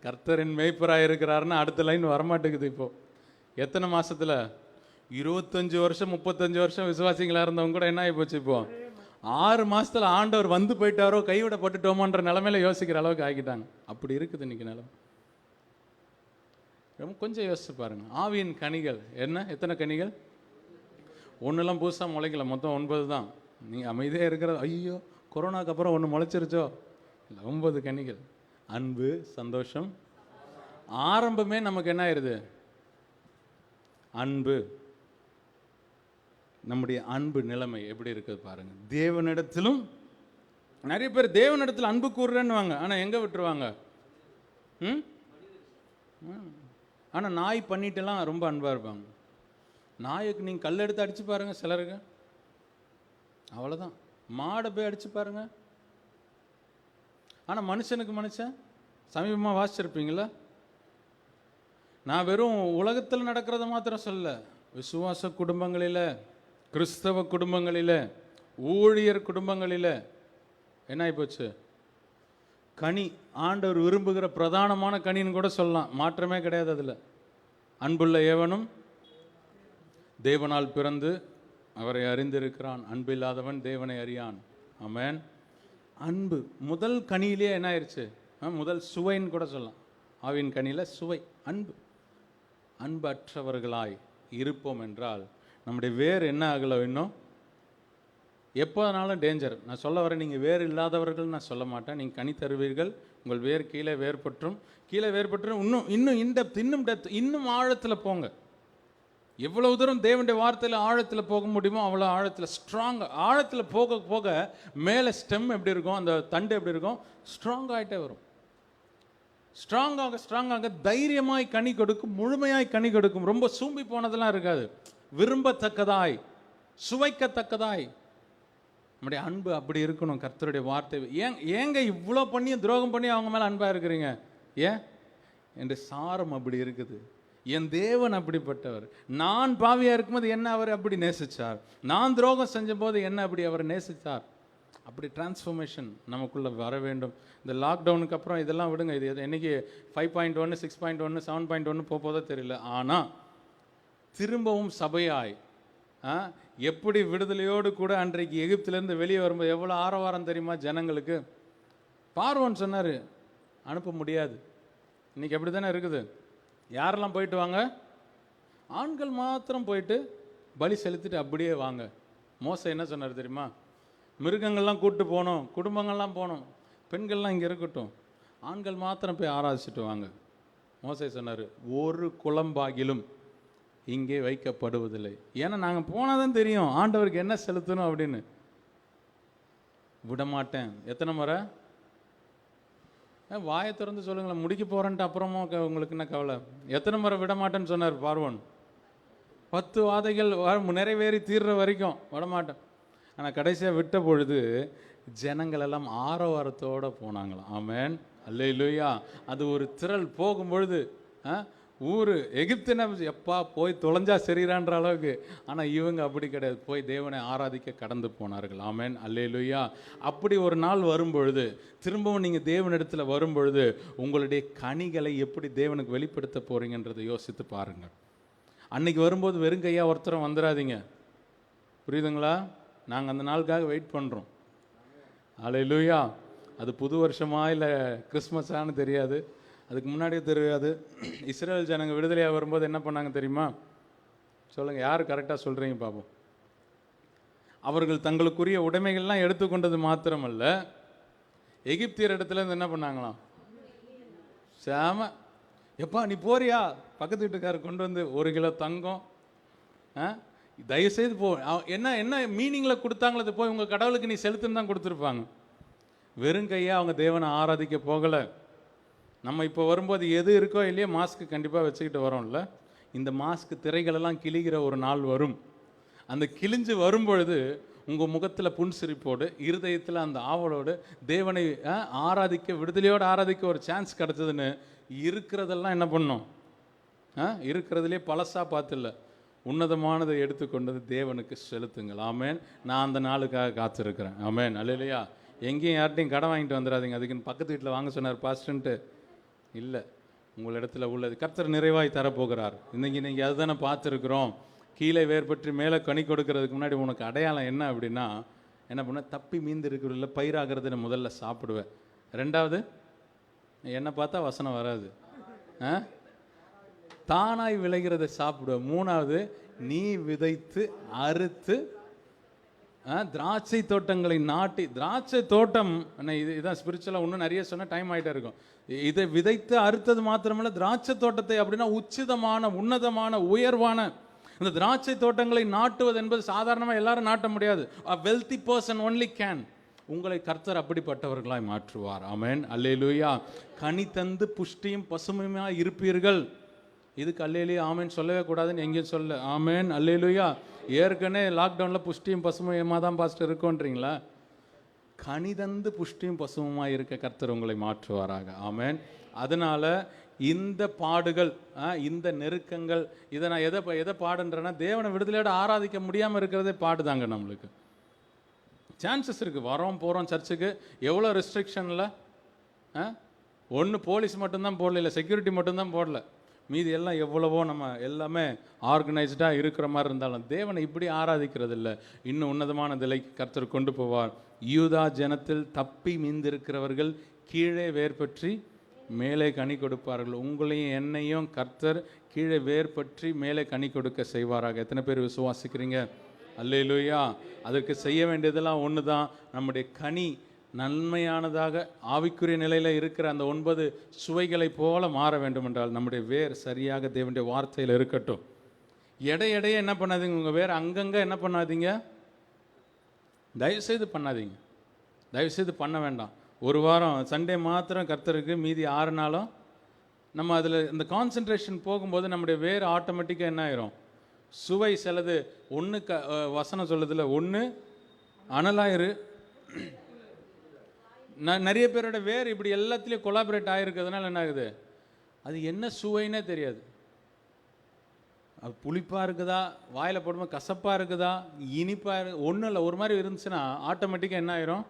கர்த்தரின் மேய்ப்பராக இருக்கிறாருன்னா அடுத்த லைன் வரமாட்டேங்குது. இப்போது எத்தனை மாதத்தில் 25 வருஷம் 35 வருஷம் விசுவாசிங்களாக இருந்தவங்க கூட என்ன ஆகி போச்சு? இப்போது 6 மாதத்தில் ஆண்டவர் வந்து போயிட்டாரோ, கைவிடப்பட்டுட்டோமோன்ற நிலைமையில யோசிக்கிற அளவுக்கு ஆகிட்டாங்க. அப்படி இருக்குது இன்னைக்கு நிலைமை. ரொம்ப கொஞ்சம் யோசிச்சு பாருங்கள். ஆவியின் கனிகள் என்ன? எத்தனை கனிகள்? ஒன்றுலாம் புதுசாக முளைக்கல, மொத்தம் 9 தான். நீங்கள் அமைதியாக இருக்கிறது, ஐயோ கொரோனாக்கு அப்புறம் ஒன்று முளைச்சிருச்சோ? இல்லை, 9 கனிகள். அன்பு, சந்தோஷம். ஆரம்பமே நமக்கு என்ன ஆயிருது? அன்பு. நம்முடைய அன்பு நிலைமை எப்படி இருக்குது பாருங்க. தேவனிடத்திலும் நிறைய பேர் தேவனிடத்தில் அன்பு கூறுறேன்னு வாங்க, ஆனால் எங்கே விட்டுருவாங்க? ஆனால் நாய் பண்ணிட்டுலாம் ரொம்ப அன்பாக இருப்பாங்க. நாய்க்கு நீங்கள் கல் எடுத்து அடித்து பாருங்கள் சிலருக்கு, அவ்வளோதான். மாடை போய் அடித்து பாருங்க. ஆனால் மனுஷனுக்கு மனுஷன் சமீபமாக வாசிச்சிருப்பீங்களா? நான் வெறும் உலகத்தில் நடக்கிறத மாத்திரம் சொல்ல, விசுவாச குடும்பங்களில், கிறிஸ்தவ குடும்பங்களில், ஊழியர் குடும்பங்களில் என்ன ஆகிப்போச்சு? கனி, ஆண்டவர் விரும்புகிற பிரதானமான கனின்னு கூட சொல்லலாம், மாற்றமே கிடையாது அதில். அன்புள்ள ஏவனும் தேவனால் பிறந்து அவரை அறிந்திருக்கிறான், அன்பில்லாதவன் தேவனை அறியான். ஆமென். அன்பு முதல் கனியிலே என்ன ஆயிடுச்சு? முதல் சுவைன்னு கூட சொல்லலாம். ஆவின் கனியில் சுவை அன்பு. அன்பற்றவர்களாய் இருப்போம் என்றால் நம்முடைய வேர் என்ன ஆகலை? இன்னும் எப்போனாலும் டேஞ்சர். நான் சொல்ல வரேன், நீங்கள் வேர் இல்லாதவர்கள் நான் சொல்ல மாட்டேன். நீங்கள் கனி தருவீர்கள், உங்கள் வேர் கீழே வேர்பற்றும், கீழே வேர்பற்றும் இன்னும் இன்டெப்த், இன்னும் டெப்த், இன்னும் ஆழத்தில் போங்க. எவ்வளவு தூரம் தேவனுடைய வார்த்தையில் ஆழத்தில் போக முடியுமோ அவ்வளோ ஆழத்தில், ஸ்ட்ராங் ஆழத்தில் போக போக மேலே ஸ்டெம் எப்படி இருக்கும், அந்த தண்டு எப்படி இருக்கும், ஸ்ட்ராங் ஆகிட்டே வரும். ஸ்ட்ராங்காக தைரியமாய் கனி கொடுக்கும், முழுமையாய் கனி கொடுக்கும். ரொம்ப சூம்பி போனதெல்லாம் இருக்காது. விரும்பத்தக்கதாய், சுவைக்கத்தக்கதாய் நம்முடைய அன்பு அப்படி இருக்கணும். கர்த்தருடைய வார்த்தை ஏங்க இவ்வளோ பண்ணி துரோகம் பண்ணி அவங்க மேலே அன்பாக இருக்கிறீங்க? ஏன் என்று சாரம் அப்படி இருக்குது. என் தேவன் அப்படிப்பட்டவர். நான் பாவியாக இருக்கும்போது என்ன அவர் அப்படி நேசித்தார், நான் துரோகம் செஞ்ச போது என்ன அப்படி அவர் நேசித்தார். அப்படி டிரான்ஸ்ஃபர்மேஷன் நமக்குள்ளே வர வேண்டும். இந்த லாக்டவுனுக்கு அப்புறம் இதெல்லாம் விடுங்க, இது என்னைக்கு 5.1 6.1 7.1 போதோ தெரியல. ஆனால் திரும்பவும் சபையாய் எப்படி விடுதலையோடு கூட அன்றைக்கு எகிப்திலேருந்து வெளியே வரும்போது எவ்வளோ ஆரவாரம் தெரியுமா ஜனங்களுக்கு. பார்வோன் சொன்னார் அனுப்ப முடியாது. இன்னைக்கு அப்படி தானே இருக்குது. யாரெல்லாம் போயிட்டு வாங்க? ஆண்கள் மாத்திரம் போயிட்டு பலி செலுத்திட்டு அப்படியே வாங்க. மோசே என்ன சொன்னார் தெரியுமா? மிருகங்கள்லாம் கூப்பிட்டு போகணும், குடும்பங்கள்லாம் போகணும், பெண்கள்லாம் இங்கே இருக்கட்டும், ஆண்கள் மாத்திரம் போய் ஆராதிச்சுட்டு வாங்க. மோசே சொன்னார் ஒரு குளம்பாகிலும் இங்கே வைக்கப்படுவதில்லை. ஏன்னா நாங்கள் போனாதான் தெரியும் ஆண்டவருக்கு என்ன செலுத்தணும் அப்படின்னு. விடமாட்டேன். எத்தனை முறை வாயை திறந்து சொல்லுங்களேன், முடிக்க போகிறேன்ட்டு அப்புறமா உங்களுக்கு என்ன கவலை? எத்தனை முறை விடமாட்டேன்னு சொன்னார் பார்வோன்? 10 வாதைகள் நிறைவேறி தீர்ற வரைக்கும் விடமாட்டேன். ஆனால் கடைசியாக விட்ட பொழுது ஜனங்கள் எல்லாம் ஆரவாரத்தோடு போனாங்களாம். ஆமென், அல்லேலூயா. அது ஒரு திரள் போகும்பொழுது ஊர் எகிப்தின எப்பா போய் தொலைஞ்சா சரிறான்ற அளவுக்கு. ஆனால் இவங்க அப்படி கிடையாது, போய் தேவனை ஆராதிக்க கடந்து போனார்கள். ஆமென், அல்லேலூயா. அப்படி ஒரு நாள் வரும்பொழுது, திரும்பவும் நீங்கள் தேவனிடத்தில் வரும்பொழுது உங்களுடைய கனிகளை எப்படி தேவனுக்கு வெளிப்படுத்த போகிறீங்கன்றதை யோசித்து பாருங்கள். அன்னைக்கு வரும்போது வெறும் கையாக ஒருத்தரும் வந்துடாதீங்க, புரியுதுங்களா? நாங்கள் அந்த நாளுக்காக வெயிட் பண்ணுறோம். அல்லேலூயா. அது புது வருஷமா இல்லை கிறிஸ்மஸான்னு தெரியாது, அதுக்கு முன்னாடியே தெரியாது. இஸ்ரேல் ஜனங்க விடுதலையாக வரும்போது என்ன பண்ணாங்க தெரியுமா? சொல்லுங்கள், யார் கரெக்டாக சொல்கிறீங்க பார்ப்போம். அவர்கள் தங்களுக்குரிய உடைமைகள்லாம் எடுத்துக்கொண்டது மாத்திரமல்ல, எகிப்தியர் இடத்துல இருந்து என்ன பண்ணாங்களாம்? சாம எப்பா நீ போறியா, பக்கத்து வீட்டுக்காரர் கொண்டு வந்து 1 கிலோ தங்கம், தயவுசெய்து போ. என்ன மீனிங்கில் கொடுத்தாங்களது போய் உங்கள் கடவுளுக்கு நீ செலுத்துன்னு தான் கொடுத்துருப்பாங்க. வெறும் கையாக அவங்க தேவனை ஆராதிக்க போகலை. நம்ம இப்போ வரும்போது எது இருக்கோ இல்லையோ மாஸ்க்கு கண்டிப்பாக வச்சுக்கிட்டு வரோம்ல. இந்த மாஸ்க்கு திரைகளெல்லாம் கிழிகிற ஒரு நாள் வரும். அந்த கிழிஞ்சு வரும்பொழுது உங்கள் முகத்தில் புன்சிரிப்போடு, இருதயத்தில் அந்த ஆவலோடு தேவனை ஆராதிக்க, விடுதலையோடு ஆராதிக்க ஒரு சான்ஸ் கிடச்சதுன்னு இருக்கிறதெல்லாம் என்ன பண்ணோம்? இருக்கிறதுலே பழசாக பார்த்துல உன்னதமானதை எடுத்துக்கொண்டது தேவனுக்கு செலுத்துங்கள். ஆமேன். நான் அந்த நாளுக்காக காத்திருக்கிறேன். ஆமேன், அல்லேலூயா. எங்கேயும் யார்ட்டையும் கடன் வாங்கிட்டு வந்துடாதீங்க, அதுக்குன்னு பக்கத்து வீட்டில் வாங்க சொன்னார் பாஸ்டன்ட்டு இல்லை. உங்களிடத்தில் உள்ளது கர்த்தர் நிறைவாய் தரப்போகிறார். இன்றைக்கி நீங்கள் அதுதானே பார்த்துருக்குறோம். கீழே வேர்பற்றி மேலே கனி கொடுக்கறதுக்கு முன்னாடி உனக்கு அடையாளம் என்ன அப்படின்னா, என்ன பண்ண, தப்பி மீந்து இருக்கிறதில்ல பயிராகிறத முதல்ல சாப்பிடுவேன். 2வது, என்னை பார்த்தா வசனம் வராது, தானாய் விளைகிறத சாப்பிடுவேன். 3வது, நீ விதைத்து அறுத்து திராட்சை தோட்டங்களை நாட்டி, திராட்சை தோட்டம் இதான் ஸ்பிரிச்சுவலாக இன்னும் நிறைய சொன்னால் டைம் ஆகிட்டே இருக்கும். இதை விதைத்து அறுத்தது மாத்திரமல்ல, திராட்சை தோட்டத்தை அப்படின்னா உச்சிதமான, உன்னதமான, உயர்வான இந்த திராட்சை தோட்டங்களை நாட்டுவது என்பது சாதாரணமாக எல்லாரும் நாட்ட முடியாது. a wealthy person only can. உங்களை கர்த்தர் அப்படிப்பட்டவர்களாய் மாற்றுவார். ஆமென், அல்லேலூயா. கனி தந்து புஷ்டியும் பசுமையுமா இருப்பீர்கள். இதுக்கு அல்லேலூயா ஆமென் சொல்லவே கூடாதுன்னு எங்கேயும் சொல்ல. ஆமென், அல்லேலூயா. ஏற்கனவே லாக்டவுனில் புஷ்டியும் பசுமையுமா தான் பாஸ்டர் இருக்கோன்றீங்களா? கனி தந்து புஷ்டியும் பசுமையுமா இருக்க கர்த்தர் உங்களை மாற்றுவாராக. ஆமென். அதனால இந்த பாடுகள், இந்த நெருக்கங்கள், இதை நான் எதை பாடுன்றேன்னா, தேவனை விடுதலையோட ஆராதிக்க முடியாமல் இருக்கிறதே பாடுதாங்க. நம்மளுக்கு சான்சஸ் இருக்குது, வரோம் போகிறோம் சர்ச்சுக்கு, எவ்வளோ ரெஸ்ட்ரிக்ஷனில். ஒன்று போலீஸ் மட்டும்தான் போடல, இல்லை செக்யூரிட்டி மட்டும்தான் போடல, மீதி எல்லாம் எவ்வளவோ நம்ம எல்லாமே ஆர்கனைஸ்டாக இருக்கிற மாதிரி இருந்தாலும் தேவனை இப்படி ஆராதிக்கிறது இல்லை. இன்னும் உன்னதமான நிலைக்கு கர்த்தர் கொண்டு போவார். யூதா ஜனத்தில் தப்பி மீந்திருக்கிறவர்கள் கீழே வேர் பற்றி மேலே கனி கொடுப்பார்கள். உங்களையும் என்னையும் கர்த்தர் கீழே வேர் பற்றி மேலே கனி கொடுக்க செய்வாராக. எத்தனை பேர் விசுவாசிக்கிறீங்க? அல்லேலூயா. அதற்கு செய்ய வேண்டியதெல்லாம் ஒன்று தான். நம்முடைய கனி நன்மையானதாக ஆவிக்குரிய நிலையில் இருக்கிற அந்த 9 சுவைகளை போல மாற வேண்டும் என்றால் நம்முடைய வேர் சரியாக தேவனுடைய வார்த்தையில் இருக்கட்டும். எடையே என்ன பண்ணாதீங்க, உங்கள் வேர் அங்கங்கே என்ன பண்ணாதீங்க, தயவுசெய்து பண்ணாதீங்க, தயவுசெய்து பண்ண வேண்டாம். ஒரு வாரம் சண்டே மாத்திரம் கர்த்தருக்கு, மீதி 6 நாளும் நம்ம அதில் இந்த கான்சன்ட்ரேஷன் போகும்போது நம்முடைய வேர் ஆட்டோமேட்டிக்காக என்ன ஆயிரும், சுவை சிலது ஒன்று வசனம் சொல்லுதில்ல, ஒன்று அனலாயிரு. நிறைய பேரோட வேர் இப்படி எல்லாத்துலேயும் கொலாபரேட் ஆகிருக்கிறதுனால என்ன ஆகுது, அது என்ன சுவைன்னே தெரியாது. அது புளிப்பாக இருக்குதா, வாயில் போடும்போது கசப்பாக இருக்குதா, இனிப்பாக ஒன்றும் இல்லை, ஒரு மாதிரி இருந்துச்சுன்னா ஆட்டோமேட்டிக்காக என்ன ஆயிரும்,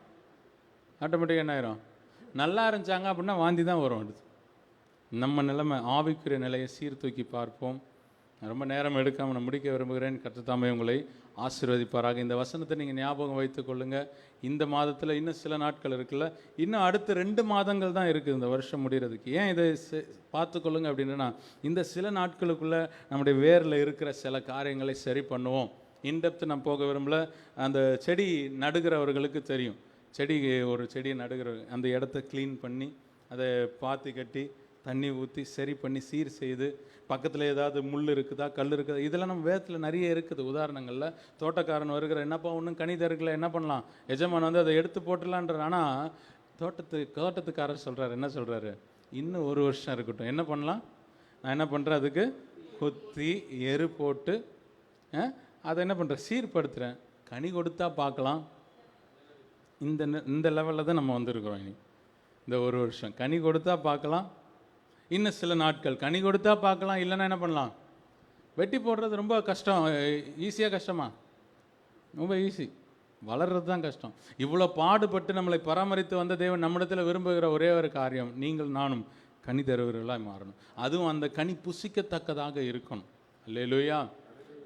நல்லா இருந்துச்சாங்க அப்படின்னா வாந்தி தான் வரும். அடுத்து நம்ம நிலைமை ஆவிக்குரிய நிலையை சீர்தூக்கி பார்ப்போம். ரொம்ப நேரம் எடுக்காமல் நான் முடிக்க விரும்புகிறேன். கர்த்தர் தாமே உங்களை ஆசீர்வதிப்பாராக. இந்த வசனத்தை நீங்கள் ஞாபகம் வைத்துக் கொள்ளுங்கள். இந்த மாதத்தில் இன்னும் சில நாட்கள் இருக்குல்ல, இன்னும் அடுத்த 2 மாதங்கள் தான் இருக்குது இந்த வருஷம் முடிகிறதுக்கு. ஏன் இதை பார்த்துக்கொள்ளுங்க அப்படின்னா, இந்த சில நாட்களுக்குள்ளே நம்முடைய வேரில் இருக்கிற சில காரியங்களை சரி பண்ணுவோம். இன்டெப்த்து நான் போக விரும்பல. அந்த செடி நடுகிறவர்களுக்கு தெரியும். ஒரு செடியை நடுகிற அந்த இடத்த க்ளீன் பண்ணி அதை பாத்தி கட்டி தண்ணி ஊற்றி சரி பண்ணி சீர் செய்து, பக்கத்தில் ஏதாவது முள் இருக்குதா, கல் இருக்குதா, இதெல்லாம் நம்ம வேதத்தில் நிறைய இருக்குது உதாரணங்களில். தோட்டக்காரன் வருகிற, என்னப்பா ஒன்றும் கனி தருக்கல, என்ன பண்ணலாம், எஜமான் வந்து அதை எடுத்து போட்டுடலான்ற. ஆனால் தோட்டத்துக்காரர் சொல்கிறார், என்ன சொல்கிறாரு, இன்னும் 1 வருஷம் இருக்கட்டும், என்ன பண்ணலாம், நான் என்ன பண்ணுறேன், அதுக்கு கொத்தி எரு போட்டு அதை என்ன பண்ணுறேன், சீர்படுத்துகிறேன், கனி கொடுத்தா பார்க்கலாம். இந்த லெவலில் தான் நம்ம வந்திருக்கிறோம். இனி இந்த 1 வருஷம் கனி கொடுத்தா பார்க்கலாம், இன்னும் சில நாட்கள் கனி கொடுத்தா பார்க்கலாம், இல்லைன்னா என்ன பண்ணலாம், வெட்டி போடுறது ரொம்ப கஷ்டம். ஈஸியாக கஷ்டமா? ரொம்ப ஈஸி. வளர்கிறது தான் கஷ்டம். இவ்வளோ பாடுபட்டு நம்மளை பராமரித்து வந்த தேவன் நம்மிடத்தில் விரும்புகிற ஒரே ஒரு காரியம், நீங்கள் நானும் கனி தருவர்களாக மாறணும். அதுவும் அந்த கனி புசிக்கத்தக்கதாக இருக்கணும். அல்லேலூயா.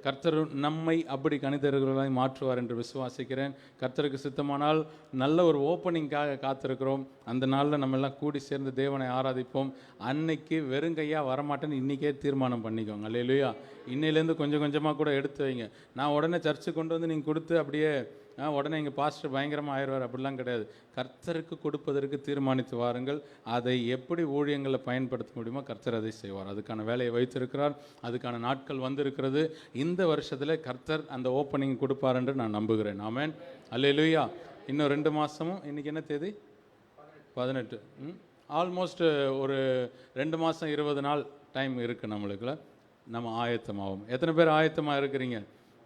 கர்த்தர் நம்மை அப்படி கணிதர்களாய் மாற்றுவார் என்று விசுவாசிக்கிறேன். கர்த்தருக்கு சித்தமானால் நல்ல ஒரு ஓப்பனிங்காக காத்திருக்கிறோம். அந்த நாளில் நம்ம எல்லாம் கூடி சேர்ந்து தேவனை ஆராதிப்போம். அன்னைக்கு வெறுங்கையாக வரமாட்டேன்னு இன்றைக்கே தீர்மானம் பண்ணிக்கோங்க. அல்லேலூயா. இன்னையிலேருந்து கொஞ்சம் கொஞ்சமாக கூட எடுத்து வைங்க. நான் உடனே சர்ச்சுக்கு கொண்டு வந்து நீங்கள் கொடுத்து அப்படியே உடனே எங்கள் பாஸ்டர் பயங்கரமாக ஆயிடுவார் அப்படிலாம் கிடையாது. கர்த்தருக்கு கொடுப்பதற்கு தீர்மானித்து வாருங்கள். அதை எப்படி ஊழியங்களில் பயன்படுத்த முடியுமோ கர்த்தர் அதை செய்வார். அதுக்கான வேலையை வைத்திருக்கிறார். அதுக்கான நாட்கள் வந்திருக்கிறது. இந்த வருஷத்தில் கர்த்தர் அந்த ஓப்பனிங் கொடுப்பார் என்று நான் நம்புகிறேன். ஆமென், அல்லேலூயா. இன்னும் 2 மாதமும், இன்றைக்கி என்ன தேதி, 18, ஆல்மோஸ்ட் ஒரு 2 மாதம் 20 நாள் டைம் இருக்குது நம்மளுக்குள்ள. நம்ம ஆயத்தமாகும். எத்தனை பேர் ஆயத்தமாக இருக்கிறீங்க?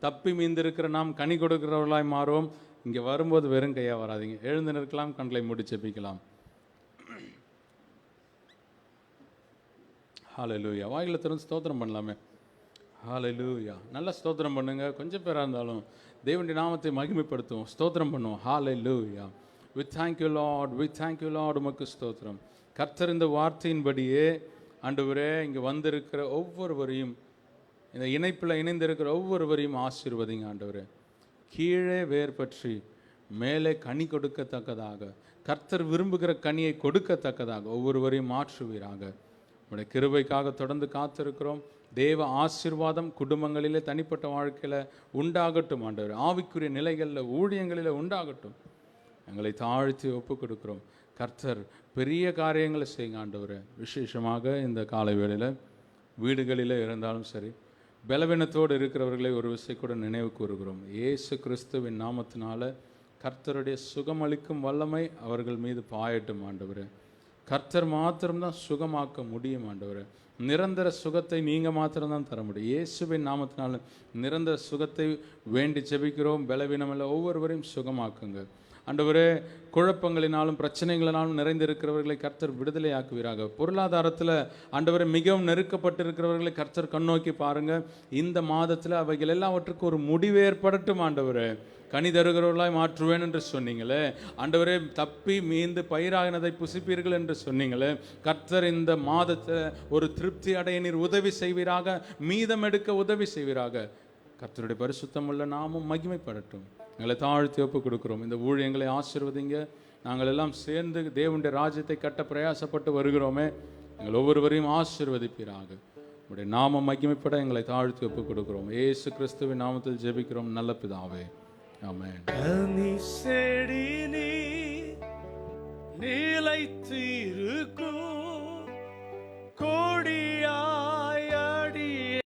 தப்பி மீந்திருக்கிற நாம் கனி கொடுக்கிறவர்களாய் மாறுவோம். இங்கே வரும்போது வெறும் கையாக வராதிங்க. எழுந்து நிற்கலாம், கண்களை மூடி ஜெபிக்கலாம். ஹல்லேலூயா. வாயில திறந்து ஸ்தோத்திரம் பண்ணலாமே. ஹல்லேலூயா. நல்லா ஸ்தோத்திரம் பண்ணுங்க. கொஞ்சம் பேராக இருந்தாலும் தேவனுடைய நாமத்தை மகிமைப்படுத்துவோம், ஸ்தோத்திரம் பண்ணுவோம். ஹல்லேலூயா. We thank you Lord, we thank you Lord. உமக்கு ஸ்தோத்திரம். கர்த்தர் இந்த வார்த்தையின்படியே ஆண்டவரே இங்கே வந்திருக்கிற ஒவ்வொருவரையும், இந்த இணைப்பில் இணைந்திருக்கிற ஒவ்வொருவரையும் ஆசீர்வதிங்க ஆண்டவரே. கீழே வேர் பற்றி மேலே கனி கொடுக்கத்தக்கதாக, கர்த்தர் விரும்புகிற கனியை கொடுக்கத்தக்கதாக ஒவ்வொருவரையும் மாற்றுவீராக. உடைய கிருபைக்காக தொடர்ந்து காத்திருக்கிறோம். தேவ ஆசீர்வாதம் குடும்பங்களிலே தனிப்பட்ட வாழ்க்கையில் உண்டாகட்டும் ஆண்டவர். ஆவிக்குரிய நிலைகளில் ஊழியங்களில் உண்டாகட்டும். எங்களை தாழ்த்தி ஒப்பு கொடுக்குறோம். கர்த்தர் பெரிய காரியங்களை செய்யுங்க ஆண்டவரே. விசேஷமாக இந்த காலை வேளையில் வீடுகளில் இருந்தாலும் சரி, பலவீனத்தோடு இருக்கிறவர்களை ஒரு விஷயம் கூட நினைவு கூறுகிறோம். இயேசு கிறிஸ்துவின் நாமத்தினால கர்த்தருடைய சுகமளிக்கும் வல்லமை அவர்கள் மீது பாயட்டும் ஆண்டவரே. கர்த்தர் மாத்திரம்தான் சுகமாக்க முடியும் ஆண்டவரே. நிரந்தர சுகத்தை நீங்கள் மாத்திரம்தான் தர முடியும். இயேசுவின் நாமத்தினால நிரந்தர சுகத்தை வேண்டி ஜெபிக்கிறோம். பலவீனமில்லை ஒவ்வொருவரையும் சுகமாக்குங்க ஆண்டவரே. குழப்பங்களினாலும் பிரச்சனைகளினாலும் நிறைந்திருக்கிறவர்களை கர்த்தர் விடுதலை ஆக்குவீராக. பொருளாதாரத்தில் ஆண்டவரே மிகவும் நெருக்கப்பட்டிருக்கிறவர்களை கர்த்தர் கண்ணோக்கி பாருங்க. இந்த மாதத்தில் அவைகள் எல்லாவற்றுக்கும் ஒரு முடிவு ஏற்படட்டும் ஆண்டவரே. கனி தருகிறவர்களாய் மாற்றுவேன் என்று சொன்னீங்களே ஆண்டவரே. தப்பி மீந்து பயிராகினதை புசிப்பீர்கள் என்று சொன்னீங்களே. கர்த்தர் இந்த மாதத்தில் ஒரு திருப்தி அடைய நீர் உதவி செய்வீராக, மீதம் எடுக்க உதவி செய்வீராக. கர்த்தருடைய பரிசுத்தமுள்ள நாமும் மகிமைப்படட்டும். எங்களை தாழ்த்தி ஒப்பு கொடுக்கிறோம். இந்த ஊழியங்களை ஆசீர்வதிங்க. நாங்கள் எல்லாம் சேர்ந்து தேவனுடைய ராஜ்யத்தை கட்ட பிரயாசப்பட்டு வருகிறோமே. எங்கள் ஒவ்வொருவரையும் ஆசீர்வதிப்பீராக. உடைய நாமம் மகிமைப்பட எங்களை தாழ்த்தி ஒப்பு கொடுக்கிறோம். இயேசு கிறிஸ்துவின் நாமத்தில் ஜெபிக்கிறோம் நல்ல பிதாவே, ஆமென். கனி செடி நிலைத்திருக்கும் கோடி